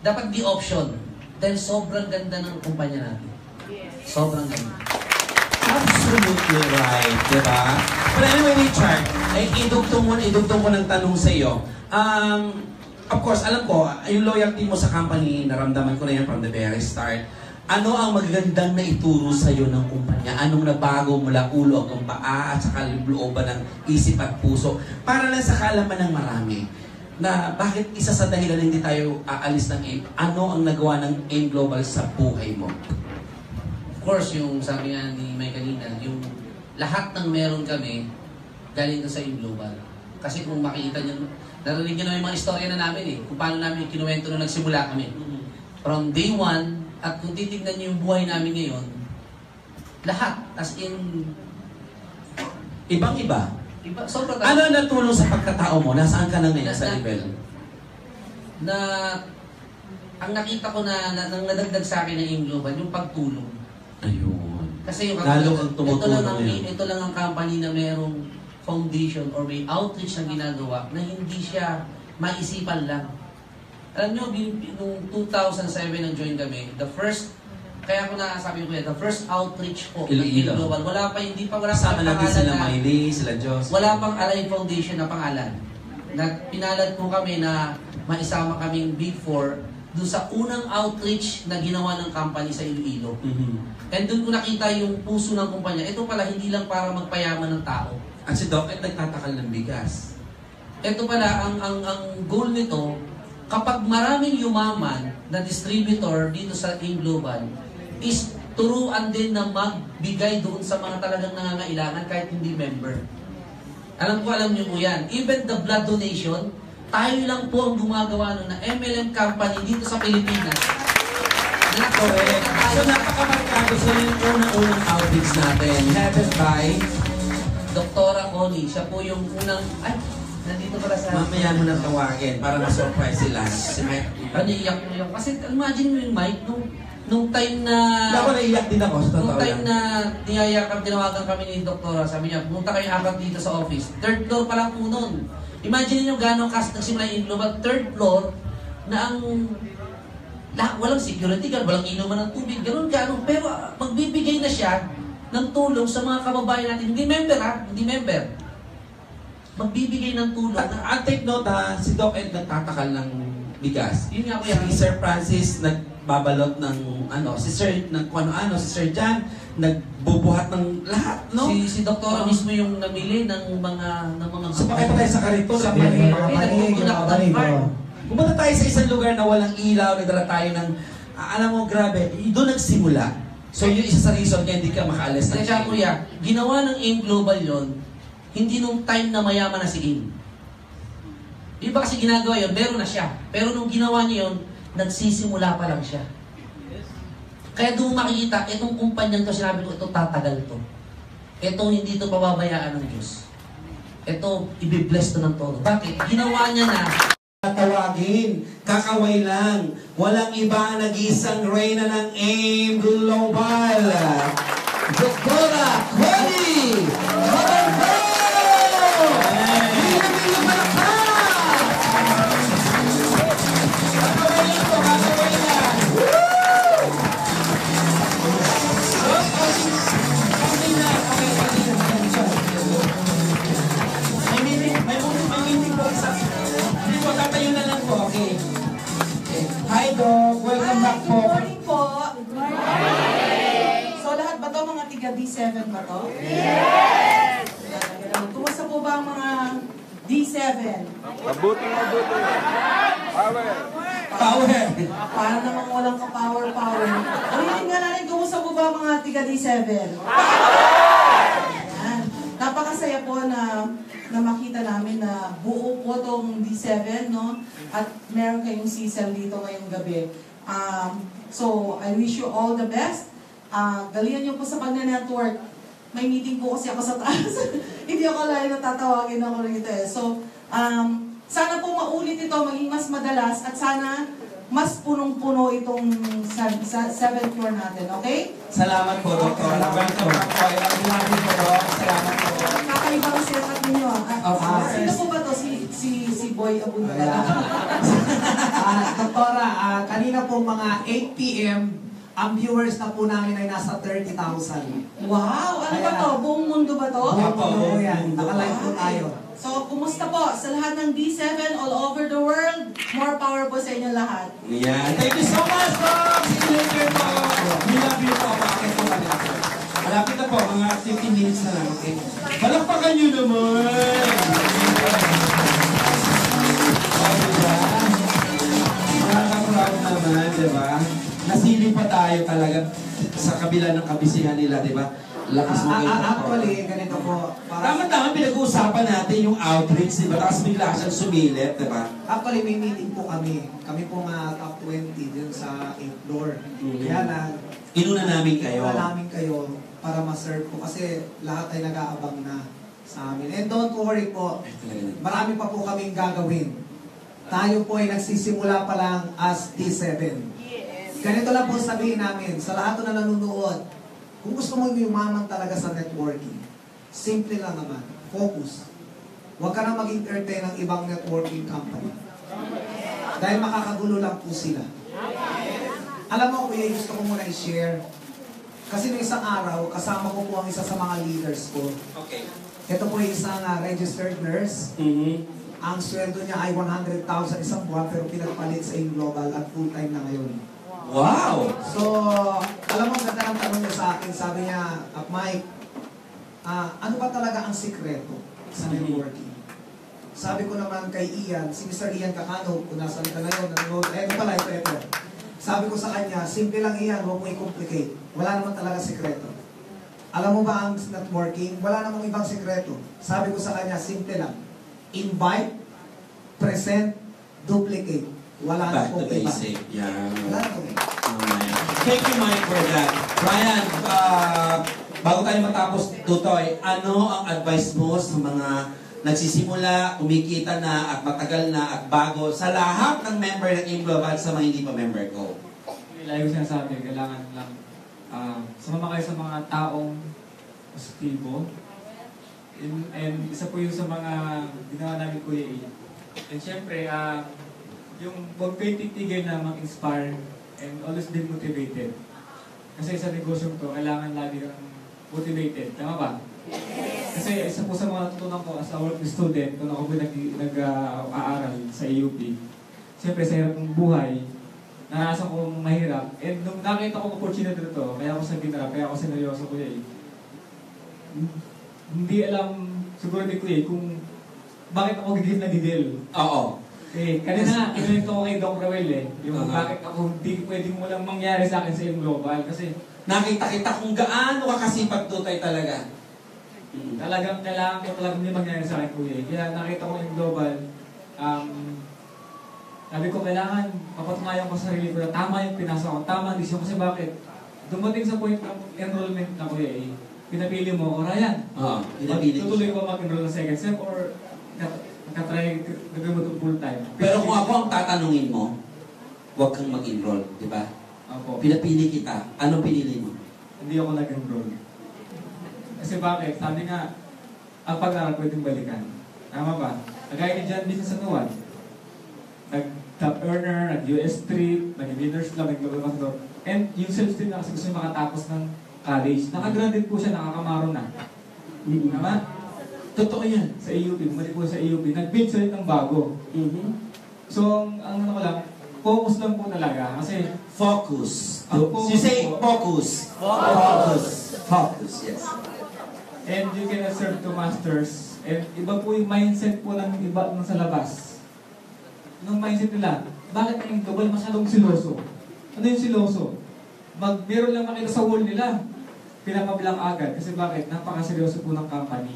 dapat di option. Dahil sobrang ganda ng kumpanya natin. Sobrang ganda. Absolutely right, di ba? But anyway, Richard, idugtong ko ng tanong sa iyo. Of course, alam ko, yung loyalty mo sa company, naramdaman ko na yan from the very start. Ano ang magagandang na ituro sa iyo ng kumpanya? Anong nabago mula ulo hanggang paa at saka looban ng isip at puso? Para lang sa kalaman ng marami na bakit isa sa dahilan hindi tayo aalis ng AIM, ano ang nagawa ng AIM Global sa buhay mo? Of course, yung sabi nga ni Mike kanina, yung lahat ng meron kami, galing doon sa AIM Global. Kasi kung makikita nyo, narinig nyo na yung mga istorya na namin kung paano namin kinuwento nung nagsimula kami. From day one, at kung titignan nyo yung buhay namin ngayon, lahat, as in, Ibang-iba. Iba, sobrang Ano ang natulong sa pagkatao mo? Nasaan ka na ngayon sa level? na ang nakita ko na nang nadagdag sa akin ng AIM Global, yung pagtulong. Ayun. Kasi yung Lalo kang tumutulong ito lang ang company na merong foundation or may outreach na ginagawa na hindi siya maisipan lang. Alam nyo, nung 2007 nang join kami, kaya ako nasabi ko yan, the first outreach po ng AIM Global, wala pa Kasama natin sila Miley, sila Diyos. Wala pang Align Foundation na pangalan. Pinalad po kami na maisama kaming Big Four doon sa unang outreach na ginawa ng company sa Iloilo. And doon ko nakita yung puso ng kumpanya. Ito pala, hindi lang para magpayaman ng tao. At si Doc ay nagtatakal ng bigas. Ito pala, ang goal nito, kapag maraming yumaman na distributor dito sa AIM Global, is turuan din na magbigay doon sa mga talagang nangangailangan kahit hindi member. Alam niyo po yan. Even the blood donation, tayo lang po ang gumagawa nun na MLM company dito sa Pilipinas. Correct. So napakamarkado sa yung unang outreach natin. Headed by Doktora Connie. Siya po yung unang... Ay, nandito pala sa... mamaya mo nang tawagin para ma-surprise sila. Si Mike. Iyak mo yung... Kasi imagine mo yung Mike, nung time na... Ako naiyak din ako sa Nung totoo time lang. na tinawagan kami ni Doktora, sabi niya, pumunta kayo agad dito sa office. Third floor pa lang po nun. Imagine niyo gano'ng nagsimula yung Global. Third floor na ang... walang security guard, walang inuman ng tubig, gano'n. Pero magbibigay na siya ng tulong sa mga kababayan natin. Hindi member hindi member. Magbibigay ng tulong. At take note si Doc Ed nagtatakal ng bigas. Yun nga po yan. Si Sir Francis nagbabalot ng si Sir Jan nagbubuhat ng lahat, no? Si Doktora mismo yung namili ng mga Sumakay pa tayo sa kariton. Sa mga Pumunta tayo sa isang lugar na walang ilaw, nagdala tayo ng, alam mo, grabe, doon nagsimula. So yun isa sa reason kaya hindi ka makaalis ng Kaya kuya, ginawa ng AIM Global yon, hindi nung time na mayaman na si AIM. Iba kasi ginagawa yon, meron na siya. Pero nung ginawa niya yon, nagsisimula pa lang siya. Kaya doon makikita, itong kumpanyang to, sinabi ko, ito tatagal to. Ito hindi to pababayaan ng Diyos. Ito, ibibless to ng todo. Bakit? Ginawa niya na. Tawagin, kakaway lang. Walang iba ang nag-isang reyna ng AIM Global. Doktora Connie Mabango! Hindi malakad! Kakaway lang to, kakaway lang. Okay na, okay. May meeting po isa. Hindi po, tatayo na lang po. Okay. Hi, Doc. Welcome back po. Good morning po. Good morning. So lahat ba to mga tiga D7 ba to? Yes! Kumusta po ba ang mga D7? Mabuti. Power. Power. Para namang walang ka-power. Ulitin nga natin, kumusta po ba ang mga tiga D7? Ayan. Napakasaya po na makita namin na buo po tong D7, no? At meron kayong CSEL dito ngayong gabi. So, I wish you all the best. Galingan niyo po sa pag-network. May meeting po kasi ako sa taas. Hindi ako lahat na tatawagin ako rito eh. So, sana po maulit ito, maging mas madalas, at sana mas punong-puno itong 7th floor natin, okay? Salamat po, Doktor. Welcome back po. Salamat po, Doc. Salamat po. Kakaiba ang setup ninyo. Sino po ba to? Si Boy Abunda. Doktora, kanina po mga 8 p.m., ang viewers na po namin ay nasa 30,000. Wow! Ano ba to? Buong mundo ba to? Oo, yan. Nakalive po tayo. So, kumusta po sa lahat ng D7 all over the world? More power po sa inyo lahat. Yeah. Thank you so much, Doc. See you later po. We love you po. Bakit po kami? Malapit na po. Mga 15 minutes na lang. Okay? Palakpakan nyo naman. Diba? Nakaka-proud naman, diba? Nasili pa tayo talaga sa kabila ng kabisihan nila, diba? Lakas mo kayo. Actually, ganito po. Tama-tama, pinag-uusapan natin yung outreach, diba? Tapos bigla siyang sumilit, diba? Actually, may meeting po kami. Kami po nga top 20 dun sa 8th floor. Kaya lang, Inuna namin kayo. namin kayo para ma-serve po. Kasi lahat ay nag-aabang na. sa amin. And don't worry po, Ay, talaga. marami pa po kaming gagawin. Tayo po ay nagsisimula pa lang as D7. Ganito lang po sabihin namin, sa lahat na nanonood, kung gusto mo yumaman talaga sa networking, simple lang naman, focus. Huwag ka na mag-entertain ng ibang networking company. Dahil makakagulo lang po sila. Alam mo, kuya, gusto ko muna i-share. Kasi noong isang araw, kasama ko po ang isa sa mga leaders ko. Okay. Ito po yung isang registered nurse. Ang sweldo niya ay 100,000 isang buwan, pero pinagpalit sa global at full-time na ngayon. Wow! So, alam mo, ganda ng tanong niya sa akin. Sabi niya, Mike, ano ba talaga ang sikreto sa networking? Sabi ko naman kay Ian, si Mr. Ian Kakano, kung nasan ka ngayon, ito. Sabi ko sa kanya, simple lang Ian, huwag mo i-complicate. Wala naman talaga sikreto. Alam mo ba ang networking? Wala namang ibang sikreto. Sabi ko sa kanya, simple lang. Invite, present, duplicate. Wala na Back po to iba. basic. Yeah. Wala na po iba. Thank you, Mike, for that. Ryan, bago tayo matapos, Tutoy, ano ang advice mo sa mga nagsisimula, kumikita na, at matagal na, at bago, sa lahat ng member ng Team Global at sa mga hindi pa member ko? Lagi ko sinasabi, kailangan lang sumama kayo sa mga taong positibo. And isa po yun sa mga ginawa namin Kuya A. And syempre, yung huwag kayo titigil na mag-inspire and always be motivated. Kasi sa negosyo to, kailangan lagi kang motivated. Tama ba? Kasi isa po sa mga natutunan ko as a working student, kung ako po nag-aaral sa AUP, siyempre sa hirap ng buhay, naranasan kong mahirap. And nung nakita ko opportunity nito, kaya ako sa ginarap, kaya ako sineryoso ko eh. Hindi alam, siguro di ko eh, kung bakit ako gigil na gigil. Oo. Eh, kanina, kinuwento ko kay Doc Roel eh, yung bakit ako hindi pwedeng walang mangyari sa akin sa yung global. Kasi Nakita kita kung gaano ka kasipag, Tutoy, talaga. talagang kailangan ko talagang hindi mangyari sa akin Kuya. Kaya nakita ko yung global, sabi ko kailangan papatunayan ko sa sarili ko na tama yung pinasa ko, tama ang decision. Kasi bakit? Dumating sa point ng enrollment na Kuya eh, pinapili mo, o Ryan, Oo, pinapili ko. tutuloy ko mag-enroll ng second sem or nakatry gagawin mo ito full time. Pero kung ako ang tatanungin mo, huwag kang mag-enroll, di ba? Opo. Pinapili kita, anong pinili mo? Hindi ako nag-enroll. Kasi bakit? Sabi nga, ang pag-aaral pwedeng balikan. Tama ba? Kagaya ni John Business Anuan, nag-top earner, nag-US trip, nag-leaders club, nag-global ambassador. And yung self-esteem na kasi gusto niya makatapos ng college. Nakagraduate po siya, nakakamaro na. Tama? Totoo yan. Sa AUP, bumalik po sa AUP, nag-build siya ng bago. So, ang ano ko lang, focus lang po talaga. Kasi, Focus. Ang focus You say po. focus. Focus. Focus, yes. and you can serve to masters. And iba po yung mindset po ng iba nang sa labas. Yung mindset nila, bakit ang global masyadong siloso? Ano yung siloso? Meron lang makita sa wall nila, pinapabilang agad. Kasi bakit? Napakaseryoso po ng company.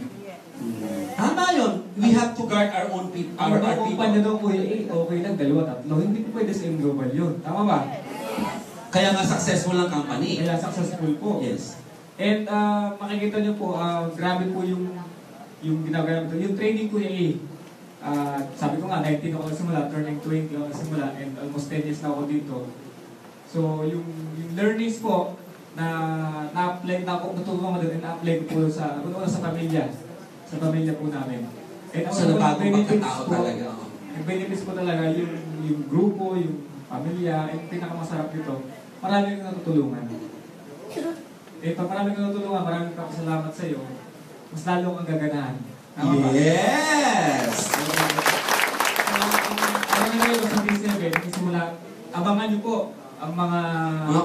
Tama yun. We have to guard our own people. Ang mga kumpanya daw po, okay lang, dalawa, tatlo. Hindi po pwede sa global yun. Tama ba? Kaya nga successful ang company. Kaya successful po. Yes. And makikita nyo po, grabe po yung ginagawa nito. Yung training ko sabi ko nga, 19 ako nagsimula, turning 20 ako nagsimula, and almost 10 years na ako dito. So, yung learnings po na na-apply na ako, natutunan ko din, na-apply ko po sa pamilya. Sa pamilya po namin. And So, nabagong pagkatao talaga. Yung benefits po talaga, yung grupo, yung pamilya, and pinakamasarap dito, marami kang natutulungan. Eh, pag marami kang natutulungan, maraming kapasalamat sa iyo, mas lalo kang gaganahan. Tama ba? Yes! Ano nga ngayon sa D7, nagsimula, abangan niyo po ang mga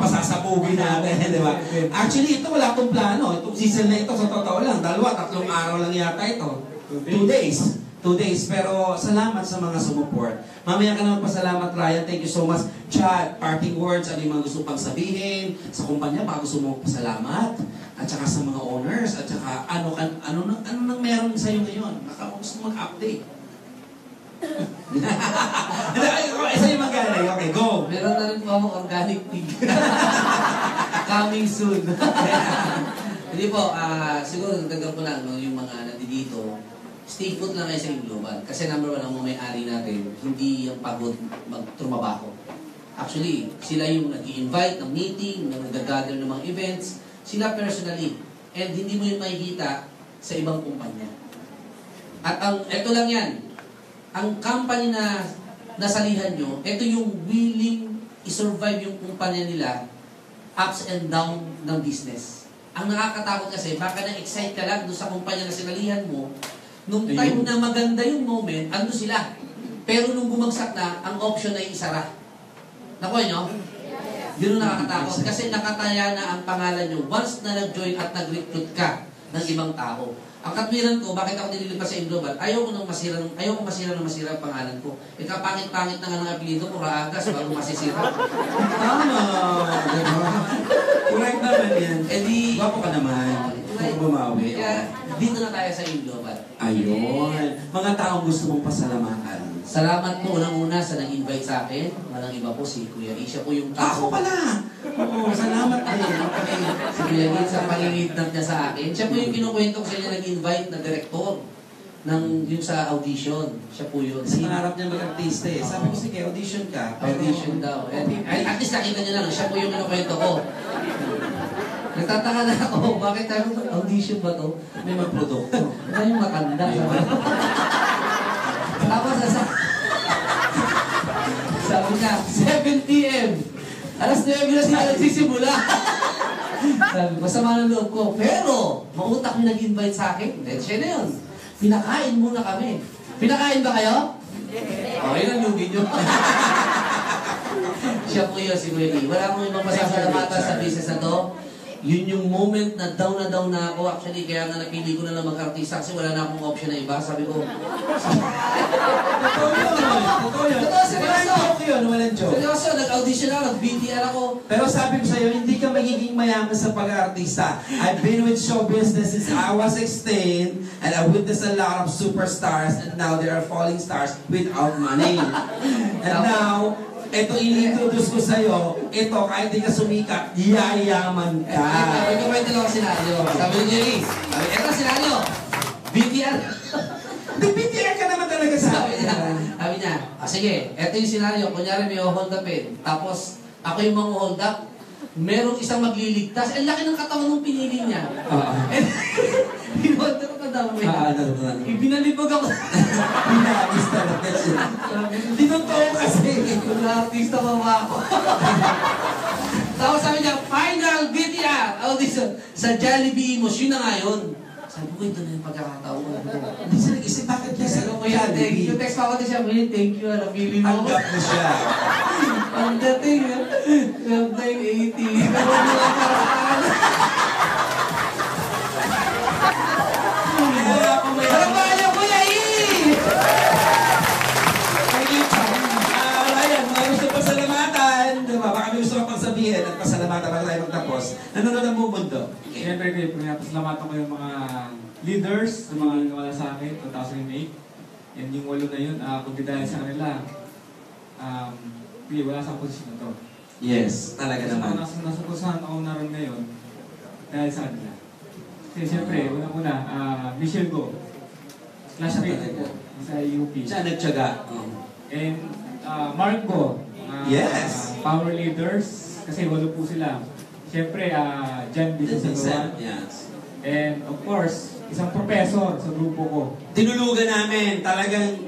pasasabugin natin, di ba? Actually, ito wala akong plano. Itong season na ito, sa totoo lang, 2-3 araw lang yata ito. 2 days. 2 days. Pero salamat sa mga sumuport. Mamaya ka naman pasalamat, Ryan. Thank you so much. Chad, parting words, ano yung mga gusto pang sabihin sa kumpanya, baka gusto mo pasalamat. At saka sa mga owners, at saka ano nang meron sa'yo ngayon. Baka mo gusto mag-update. Isa yung magaling. Okay, go. Meron na rin po akong organic pig. Coming soon. Hindi po, siguro dagdag ko lang, no, yung mga nandito, stay put lang kayo sa Global. Kasi number one, ang mga may-ari natin, hindi yung pagod magtrumabaho. Actually, sila yung nag-i-invite ng meeting, nag-gather ng mga events, sila personally. And hindi mo yung makikita sa ibang kumpanya. At eto lang yan, ang company na nasalihan nyo, ito yung willing i-survive yung kumpanya nila ups and down ng business. Ang nakakatakot kasi, baka na-excite ka lang doon sa kumpanya na sinalihan mo, nung time na maganda yung moment, ando sila. Pero nung bumagsak na, ang option ay isara. Nakuha nyo? Yun ang nakakatakot. Kasi nakataya na ang pangalan nyo once na nag-join at nag-recruit ka ng ibang tao. Ang katwiran ko, bakit ako nililipas sa Global? Ayoko masira ang pangalan ko. Pangit-pangit na nga ng apelido ko, Raagas, bago masisira. Tama. Correct naman yan. Eh di, Wapo ka naman. Kung bumawi. kaya dito na tayo sa Global. Ayun. Mga taong gusto mong pasalamatan. Salamat po unang-una sa nag-invite sa akin. Walang iba po si Kuya E. Siya po yung Ako pala! Oo, salamat din. Si Kuya E sa pangingid niya sa akin. Siya po yung kinukwento ko sa inyo nag-invite na direktor ng yung sa audition. Siya po yun. Kasi pangarap niya mag-artista eh. Sabi ko, sige, audition ka. Audition daw. At least nakita niyo lang, siya po yung kinukwento ko. Nagtataka na ako, bakit tayo audition ba to? May magprodukto. Ano yung matanda? Tapos sabi niya, 7 p.m. Alas 9 na sila nagsisimula. Sabi, masama ng loob ko. Pero, mautak yung nag-invite sa akin. Then, siya na yun. Pinakain muna kami. Pinakain ba kayo? Oo, yun ang lugi nyo. Siya po yun, si Kuya E. Wala akong ibang masasalamatan sa business na to. Yun yung moment na down na ako. Actually, kaya nga napili ko na lang mag-artista kasi wala na akong option na iba. Sabi ko, Totoo yun. Totoo yun. Totoo, seryoso. Walang joke yun. Walang joke. seryoso, nag-audition ako, nag-BTR ako. Pero sabi ko sa'yo, hindi ka magiging mayaman sa pag-artista. I've been with show business since I was 16 and I witnessed a lot of superstars and now they are falling stars without money. And now, ito ini-introduce ko sa'yo, ito kahit di ka sumikat, yayaman ka. Ito kwento lang ang senaryo. Sabi ni Jerry, ito senaryo. BTR. Di BTR ka naman talaga sa akin. Sabi niya, sige, ito yung senaryo. Kunyari may hold up eh. Tapos, ako yung mga hold up. Merong isang magliligtas. Ang laki ng katawan ng pinili niya. Hinod ko daw. Ibinalibog ako. Pinabis talaga siya. Tinotoo kasi. Artista pa ba ako? Tapos sabi niya, final BTR audition sa Jollibee Imos. Yun na nga yun. Sabi ko, ito na yung pagkakataon ko. Hindi siya nag-isip, bakit niya sa Sabi ko, yan, thank you. Text pa ako din siya, thank you, napili mo. Tanggap mo siya. Ang dating, 12-9-80. Gawin mo lang paraan. Parang bahala ko yan Ryan, mga gusto pasalamatan. Diba? Baka may gusto ka pang sabihin at pasalamatan para tayo magtapos. Nanonood ang buong mundo. Siyempre, pinapasalamatan ko yung mga leaders na mga nagawala sa akin, 2008. Yan yung 8 na yun. Kung di dahil sa kanila, wala sa posisyon na to. Yes, talaga naman. Nasa kusahan ako naroon ngayon dahil sa kanila. Kasi siyempre, unang-una, Michelle Go. Classmate ko sa UP. Siya nagtyaga. And Mark Go. Yes. Power leaders. Kasi 8 po sila. Siyempre, Jan Vincent. Yes. And of course, isang professor sa grupo ko. Tinulugan namin, talagang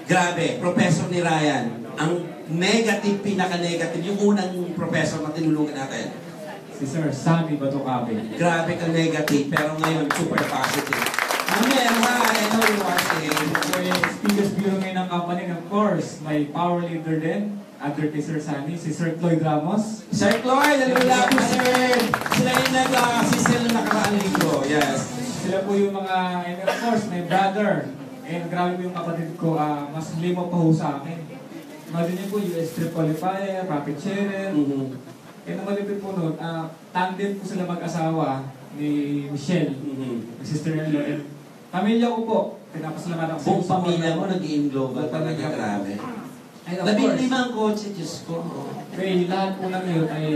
grabe, professor ni Ryan. Ang negative, pinaka-negative, yung unang professor na tinulugan natin. Si Sir Sammy Batocabe. Grabe ka negative, pero ngayon super positive. Amen, hi, I know you're watching. So yung speakers bureau ngayon ng company, of course, may power leader din, advertiser Sammy, si Sir Cloyd Ramos. Sir Cloyd, nalula po sir. Sila yung nag-assist na nakaraan linggo. Yes. Sila po yung mga, and of course, my brother. And grabe po yung kapatid ko, mas lima pa ho sa akin. Imagine niyo po, US Trip Qualifier, Rapid Share. And ang malipit po nun, tandem po sila mag-asawa ni Michelle, sister-in-law. And pamilya ko po, pinapasalamatan ko. Buong pamilya mo nag-i-global talaga, grabe. And of course, 15 kotse, Diyos ko. lahat po namin yun ay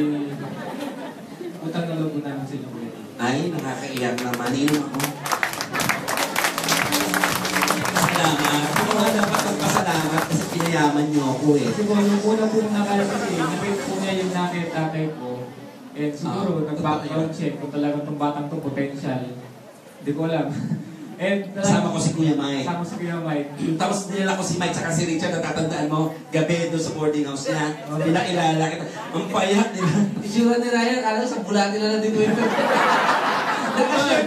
utang na loob po namin sa inyo. Ay, nakakaiyak naman. Inom ako. Salamat. Ako nga dapat magpasalamat kasi pinayaman niyo ako eh. Siguro, yung una po nakalapit nabit po niya yung nanay at tatay ko. And siguro, nag-background check kung talagang itong batang to potential. Hindi ko alam. And Kasama ko si Kuya Mike. Kasama si Kuya Mike. Tapos dinala ko si Mike tsaka si Richard, natatandaan mo, gabi doon sa boarding house niya. Pinakilala kita. Ang payat, di ba? Isura ni Ryan, alam sa bulati na dito yun.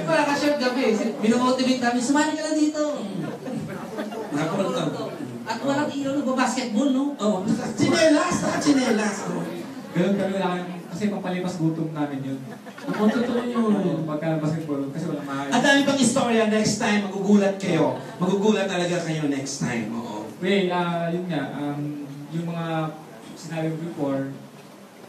Naka-shirt gabi. Minomotivate namin, sumali ka na dito. Nakapunta. At walang ilaw, nagbabasketball, no? Oo. Chinelas, naka-chinelas. Ganun kami lang. Kasi pampalipas gutom namin yun. Ang totoo yun. Pagka-basketball, kasi walang mahal. Ang dami pang istorya next time, magugulat kayo. Magugulat talaga kayo next time. Oo. Wait, yun nga, yung mga sinabi ko before,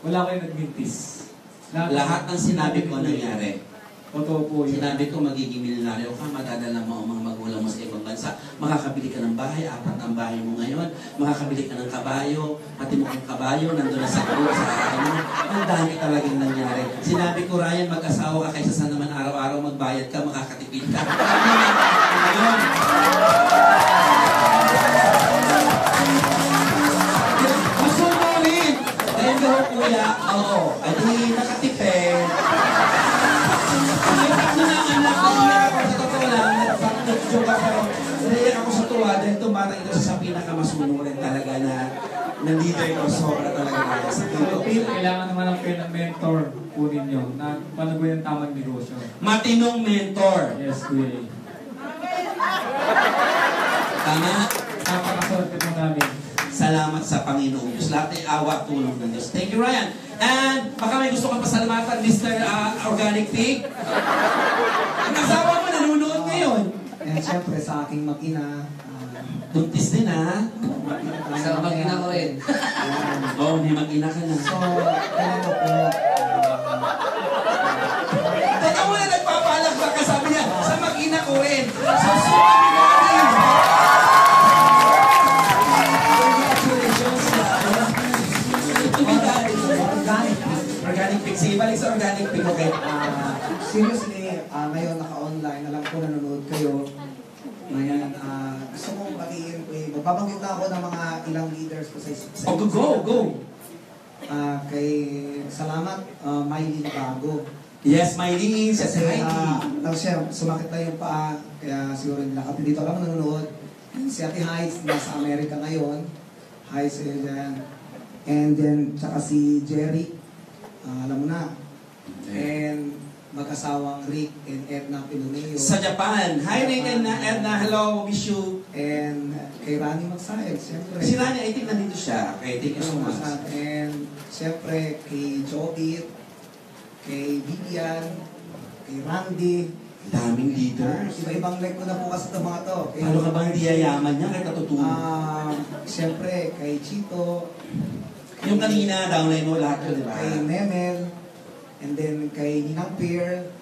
wala kayo nagmintis. Lahat ng sinabi ko nangyari. Totoo po yun. Sinabi ko magiging milyonaryo ka, madadala mo ang mga magulang mo sa ibang bansa, makakabili ka ng bahay, 4 ang bahay mo ngayon, makakabili ka ng kabayo, pati mo kang kabayo, nandun na sa kulo, sa ano, ang dami talagang nangyari. Sinabi ko, Ryan, mag-asawa ka kaysa sa naman araw-araw magbayad ka, makakatipid ka. Ngayon, gusto mo rin! Dahil ko, kuya, oo, ay di nakatipid. Naiyak ako sa tuwa dahil tumatang ito sa pinakamasunurin talaga na leader ko. Sobra talaga kaya sa So, tito. kailangan naman ng kayo ng mentor po ninyo na panagoy ang tamang negosyo. Matinong mentor. Yes, kuya. Tama? Napakaswerte po namin. Salamat sa Panginoong Diyos. Lahat ay awa at tulong ng Diyos. Thank you, Ryan. And baka may gusto kang pasalamatan, Mr. Organic Pig. Ang asawa mo nanonood ngayon. And syempre sa aking mag-ina, Buntis din, ha? Sa mag-ina ko rin. Oo, may mag-ina ka na. So, ganito po. Teka muna, nagpapalakpak ka, sabi niya, sa mag-ina ko rin. So, sorry, morning! Congratulations! Organic Pig. Sige, balik sa Organic Pig, okay? Seriously, ngayon naka-online, alam ko nanonood kayo. Ngayon, gusto kong batiin ko magbabanggit na ako ng mga ilang leaders ko sa Oh, go! kay salamat, Mylene Bago. Yes, Mylene, sa Kasi, Heidi. tapos siya, sumakit na yung paa, kaya siguro nila kapit dito lang nanonood. Si Ate Heights, nasa Amerika ngayon. Heights, dyan. And then, tsaka si Jerry, alam mo na. And mag-asawang Rick and Edna Piloneo. Sa Japan. Hi, Rick and Edna. Hello, wish you. And kay Rani Magsaed, siyempre. Si Rani, I think nandito siya. Okay, thank you so much. And siyempre, kay Jobit, kay Vivian, kay Randy. Daming leaders. Iba-ibang like ko na po kasi itong mga to. Kay, Ano ka bang diyayaman niya? Kaya katutulong. siyempre, kay Chito. Yung kanina, downline mo lahat yun, di ba? Kay Memel. And then kay Ninang Pierre.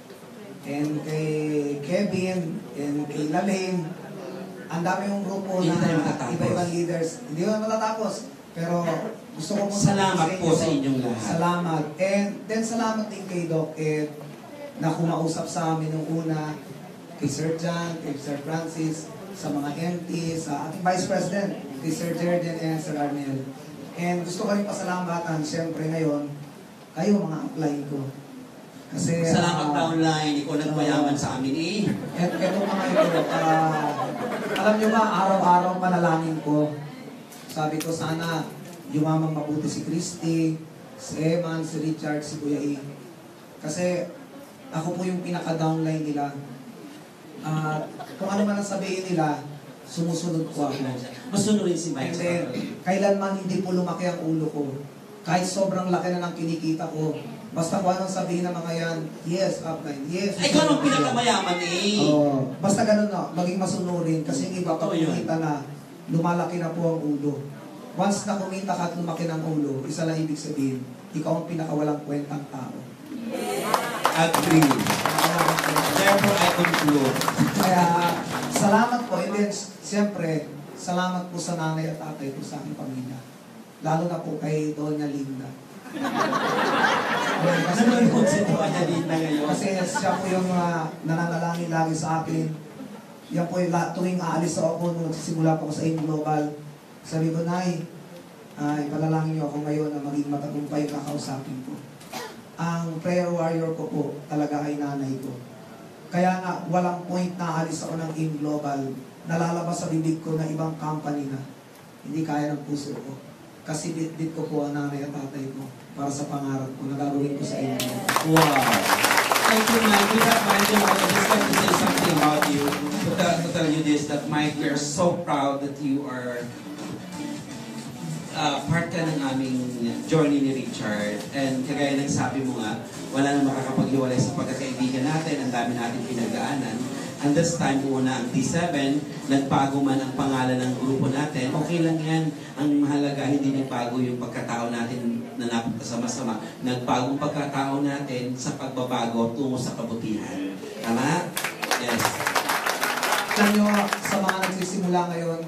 And kay Kevin. And kay Lalane. Ang dami yung grupo Hindi tayo na matatapos. iba-ibang leaders. Hindi ko na matatapos. Pero gusto ko muna Salamat po sa inyong lahat. Salamat. And then salamat din kay Doc Ed na kumausap sa amin nung una. Kay Sir John, kay Sir Francis, sa mga MT, sa ating Vice President, kay Sir Jerden and Sir Arnel. And gusto ko rin pasalamatan, siyempre ngayon, kayo mga upline ko. Kasi, Salamat downline. Ikaw nagpayaman sa amin eh. Ito mga ito, alam nyo ba, araw-araw panalangin ko. Sabi ko, sana yumamang mabuti si Christy, si Eman, si Richard, si Kuya E. Kasi ako po yung pinaka-downline nila. Kung ano man ang sabihin nila, sumusunod ko ako. Masunurin si And Mike. then, kailanman hindi po lumaki ang ulo ko. Kahit sobrang laki na ng kinikita ko, basta kung anong sabihin ng mga yan, yes, upline, yes. Ay, ikaw ang pinakamayaman eh. Oo. Basta ganun na, maging masunurin. Kasi yung iba, pag Totoo yun. kumita na, lumalaki na po ang ulo. Once na kumita ka at lumaki ng ulo, isa lang ibig sabihin, ikaw ang pinakawalang kwentang tao. Agree. Therefore, I conclude. Kaya, salamat po. And then, siyempre, salamat po sa nanay at tatay ko sa aking pamilya. Lalo na po kay Doña Linda. Kasi, Nanonood si Juanita ngayon. kasi siya po yung nananalangin lagi sa akin. Yan po yung tuwing aalis ako nung nagsisimula po ako sa AIM Global. Sabi ko, Nay, ipanalangin niyo ako ngayon na maging matagumpay yung kakausapin ko. Ang prayer warrior ko po talaga ay nanay ko. Kaya nga, walang point na aalis ako ng AIM Global. Nalalabas sa bibig ko na ibang company na hindi kaya ng puso ko. Kasi bit ko po ang nanay at tatay ko para sa pangarap ko na gagawin ko sa inyo. Wow. Thank you, Mike. With that, Mike, I just like to say something about you. To tell you this, that Mike, we are so proud that you are part ka ng aming journey ni Richard. And kagaya ng sabi mo nga, wala nang makakapaghiwalay sa pagkakaibigan natin. Ang dami natin pinagdaanan. And this time, una ang D7, nagbago man ang pangalan ng grupo natin, okay lang yan. Ang mahalaga, hindi nagbago yung pagkatao natin na napunta sa masama. Nagbagong pagkatao natin sa pagbabago tungo sa kabutihan. Tama? Yes. Alam nyo, sa mga nagsisimula ngayon,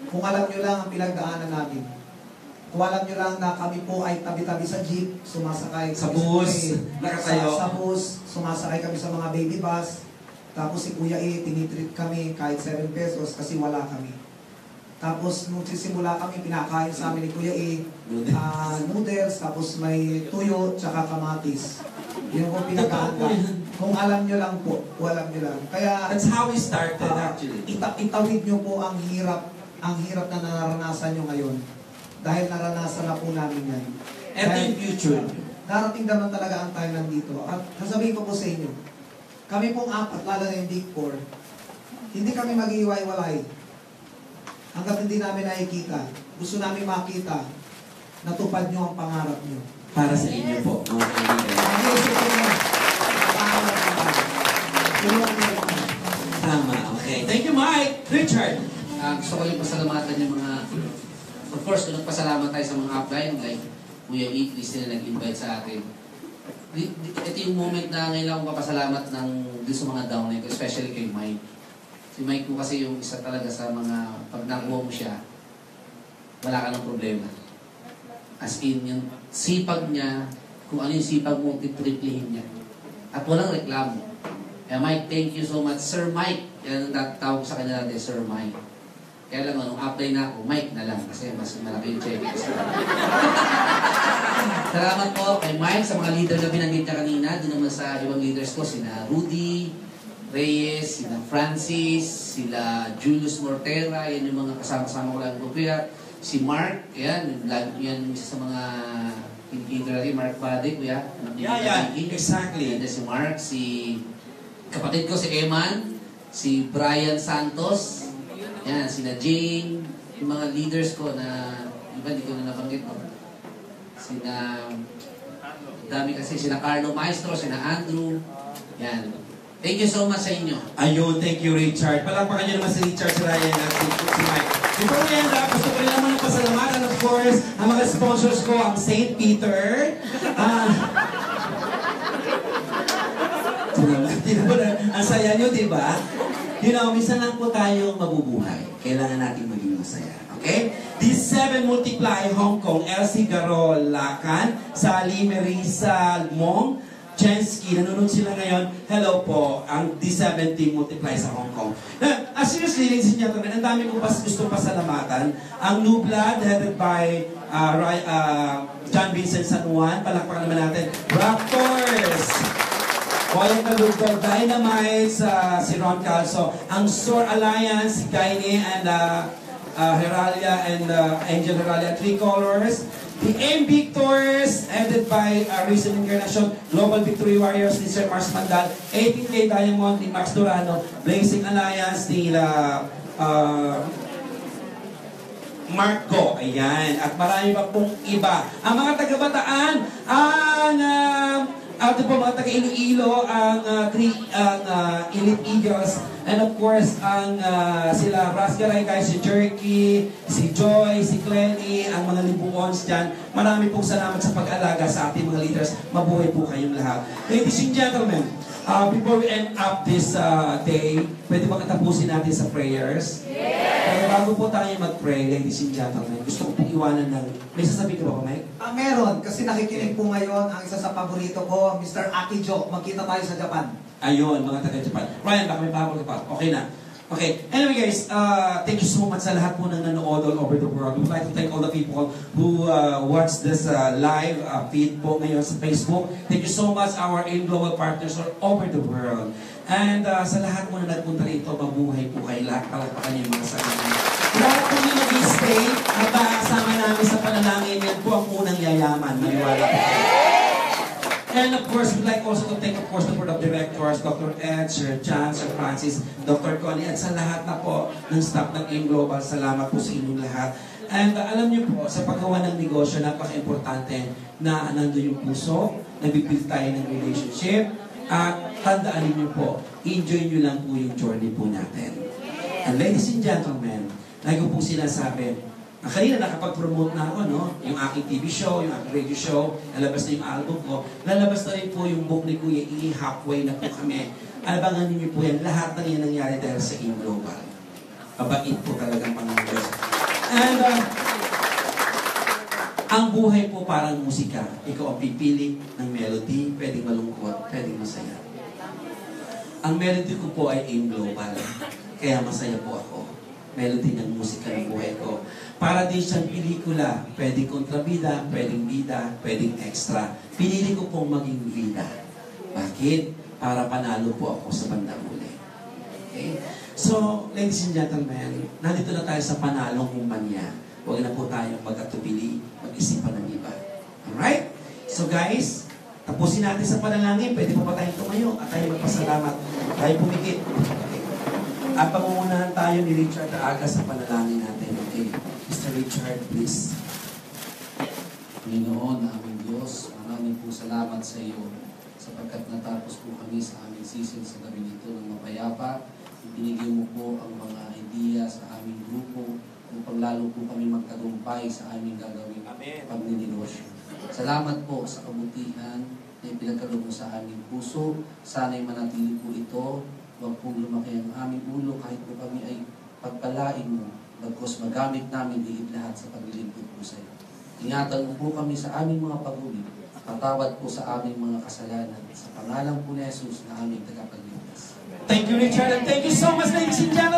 kung alam nyo lang ang pinagdaanan namin, kung alam nyo lang na kami po ay tabi-tabi sa jeep, sumasakay Sa bus, nakatayo. Sa bus, sumasakay kami sa mga baby bus. Tapos si Kuya E, tinitreat kami kahit 7 pesos kasi wala kami. Tapos nung sisimula kami, pinakain sa amin ni Kuya E, noodles, tapos may tuyo, tsaka kamatis. Yun po pinakaanda. Kung alam nyo lang po, kung alam nyo lang. Kaya, That's how we started actually. itawid nyo po ang hirap na naranasan nyo ngayon. Dahil naranasan na po namin yan. Ito yung future. Darating naman talaga ang time nandito. At sasabihin ko po sa inyo, kami pong apat, lalo na yung Big Four, hindi kami mag-iwalay. Hanggat hindi namin nakikita, gusto namin makita, natupad nyo ang pangarap nyo. Para sa inyo po, mga kaibigan. Mag-iisip ko na, pangarap nyo. Tulungan nyo. Tama, okay. Thank you, Mike. Richard. Gusto ko yung pasalamatan yung mga, of course, nagpasalamat tayo sa mga upline, like Kuya E, Christy na nag-invite sa akin. Ito yung moment na ngayon akong papasalamat ng sa mga downline ko, especially kay Mike. Si Mike po kasi yung isa talaga sa mga, pag nakuha mo siya, wala ka ng problema. As in, yung sipag niya, kung ano yung sipag mo, titriplihin niya. At walang reklamo. Kaya Mike, thank you so much. Sir Mike, yan ang tawag sa kanya natin, Sir Mike. Kaya lang, nung apply na ako, Mike na lang, kasi mas malaki yung check. Salamat po kay Mike sa mga leader na binanggit niya kanina. Doon naman sa ibang leaders ko, sina Rudy Reyes, sina Francis, sila Julius Mortera, yan yung mga kasama-sama ko lang ko. Kuya, si Mark, yan isa sa mga leader natin, Mark Bade, kuya. Yeah, exactly. And si Mark, si kapatid ko, si Eman, si Brian Santos, yan, sina Jane, yung mga leaders ko na, iba, hindi ko na nabanggit ko. Sina, dami kasi, sina Carlo Maestro, sina Andrew, yan. Thank you so much sa inyo. Ayun, thank you, Richard. Palakpakan niyo naman si Richard, si Ryan, at si Mike. Before we end up, gusto ko rin naman ng pasalamatan, of course, ang mga sponsors ko, ang St. Peter. Ang saya nyo, di ba? You know, minsan lang po tayong mabubuhay. Kailangan natin maging masaya. Okay? D7 Multiply Hong Kong, Elsie Garol Lacan, Sally Marisa Mong, Jensky, nanonood sila ngayon. Hello po, ang D7 Team Multiply sa Hong Kong. Seriously, ladies and gentlemen, ang dami ko gusto pasalamatan. Ang New Blood, headed by John Vincent San Juan. Palakpakan naman natin. Raptors! Walang Kalugdog, Dynamite, si Ron Calso. Ang Soar Alliance, si Gaine and Heralia and Angel Heralia, Three Colors. The AIM Victors, headed by Recent Incarnation, Global Victory Warriors, ni Sir Mars Mandal, 18K Diamond, ni Max Durano, Blazing Alliance, ni Marco, ayan, at marami pa pong iba. Ang mga taga-Bataan, ang po mga taga-Iloilo, ang Elite Eagles, and of course, ang sila Rasgaray, guys, si Jerky, si Joy, si Clenny, ang mga libuons dyan. Marami pong salamat sa pag-alaga sa ating mga leaders. Mabuhay po kayong lahat. Ladies and gentlemen, before we end up this day, pwede ba katapusin natin sa prayers? Yes! Pero bago po tayo mag-pray, ladies and gentlemen, gusto ko pong iwanan ng... May sasabihin ka ba, Mike? Meron, kasi nakikinig po ngayon ang isa sa paborito ko, Mr. Akijo. Magkita tayo sa Japan. Ayun, mga taga-Japan. Ryan, baka may pahabol ka pa. Okay na. Okay. Anyway guys, thank you so much sa lahat po ng nanood all over the world. We'd like to thank all the people who watch this live feed po ngayon sa Facebook. Thank you so much our AIM Global partners all over the world. And sa lahat po na nagpunta rito, mabuhay po kayo lahat. Palakpakan niyo yung mga sarili. Lahat po niyo mag-stay at kasama namin sa panalangin. Yan po ang unang yayaman. Maniwala po kayo. And of course, we'd like also to thank, of course, the board of directors, Dr. Ed, Sir John, Sir Francis, Dr. Connie, at sa lahat na po ng staff ng AIM Global. Salamat po sa inyong lahat. And alam niyo po, sa paggawa ng negosyo, napaka-importante na nandun yung puso, nabibig tayo ng relationship, at tandaan niyo po, enjoy niyo lang po yung journey po natin. And ladies and gentlemen, lagi ko pong sinasabi, kanina nakapag-promote na ako, no? Yung aking TV show, yung aking radio show, lalabas na yung album ko, lalabas na rin po yung book ni Kuya E, halfway na po kami. Alabangan niyo po yan, lahat ng yan nangyari dahil sa AIM Global. Mabait po talagang Panginoon. And, ang buhay po parang musika. Ikaw ang pipili ng melody, pwedeng malungkot, pwedeng masaya. Ang melody ko po ay AIM Global, kaya masaya po ako. Melody ng musika ng buhay ko. Para din siyang pelikula, pwedeng kontrabida, pwedeng bida, pwedeng extra. Pinili ko pong maging bida. Bakit? Para panalo po ako sa bandang huli. Okay? So, ladies and gentlemen, nandito na tayo sa panalong humpanya. Huwag na po tayong magkatubili, mag-isipan ng iba. Alright? So guys, tapusin natin sa panalangin. Pwede pa tayong tumayo at tayo magpasalamat. Tayo pumikit. At pangungunahan tayo ni Richard Aga sa panalangin natin. Okay? Mr. Richard, please. Panginoon, aming Diyos, maraming po salamat sa iyo sapagkat natapos po kami sa aming season sa gabi nito ng mapayapa. Ibinigay mo po ang mga idea sa aming grupo upang lalo po kami magtagumpay sa aming gagawing pagninegosyo. Salamat po sa kabutihan na ipinagkaloob mo sa aming puso. Sana'y manatili po ito. Huwag pong lumaki ang aming ulo kahit po kami ay pagpalain mo. Bagkos magamit namin higit lahat sa paglilingkod po sa iyo. Ingatan mo po kami sa aming mga pag-uwi. Patawad po sa aming mga kasalanan. Sa pangalan po ni Jesus na aming tagapagligtas. Thank you, Richard, and thank you so much, ladies and gentlemen.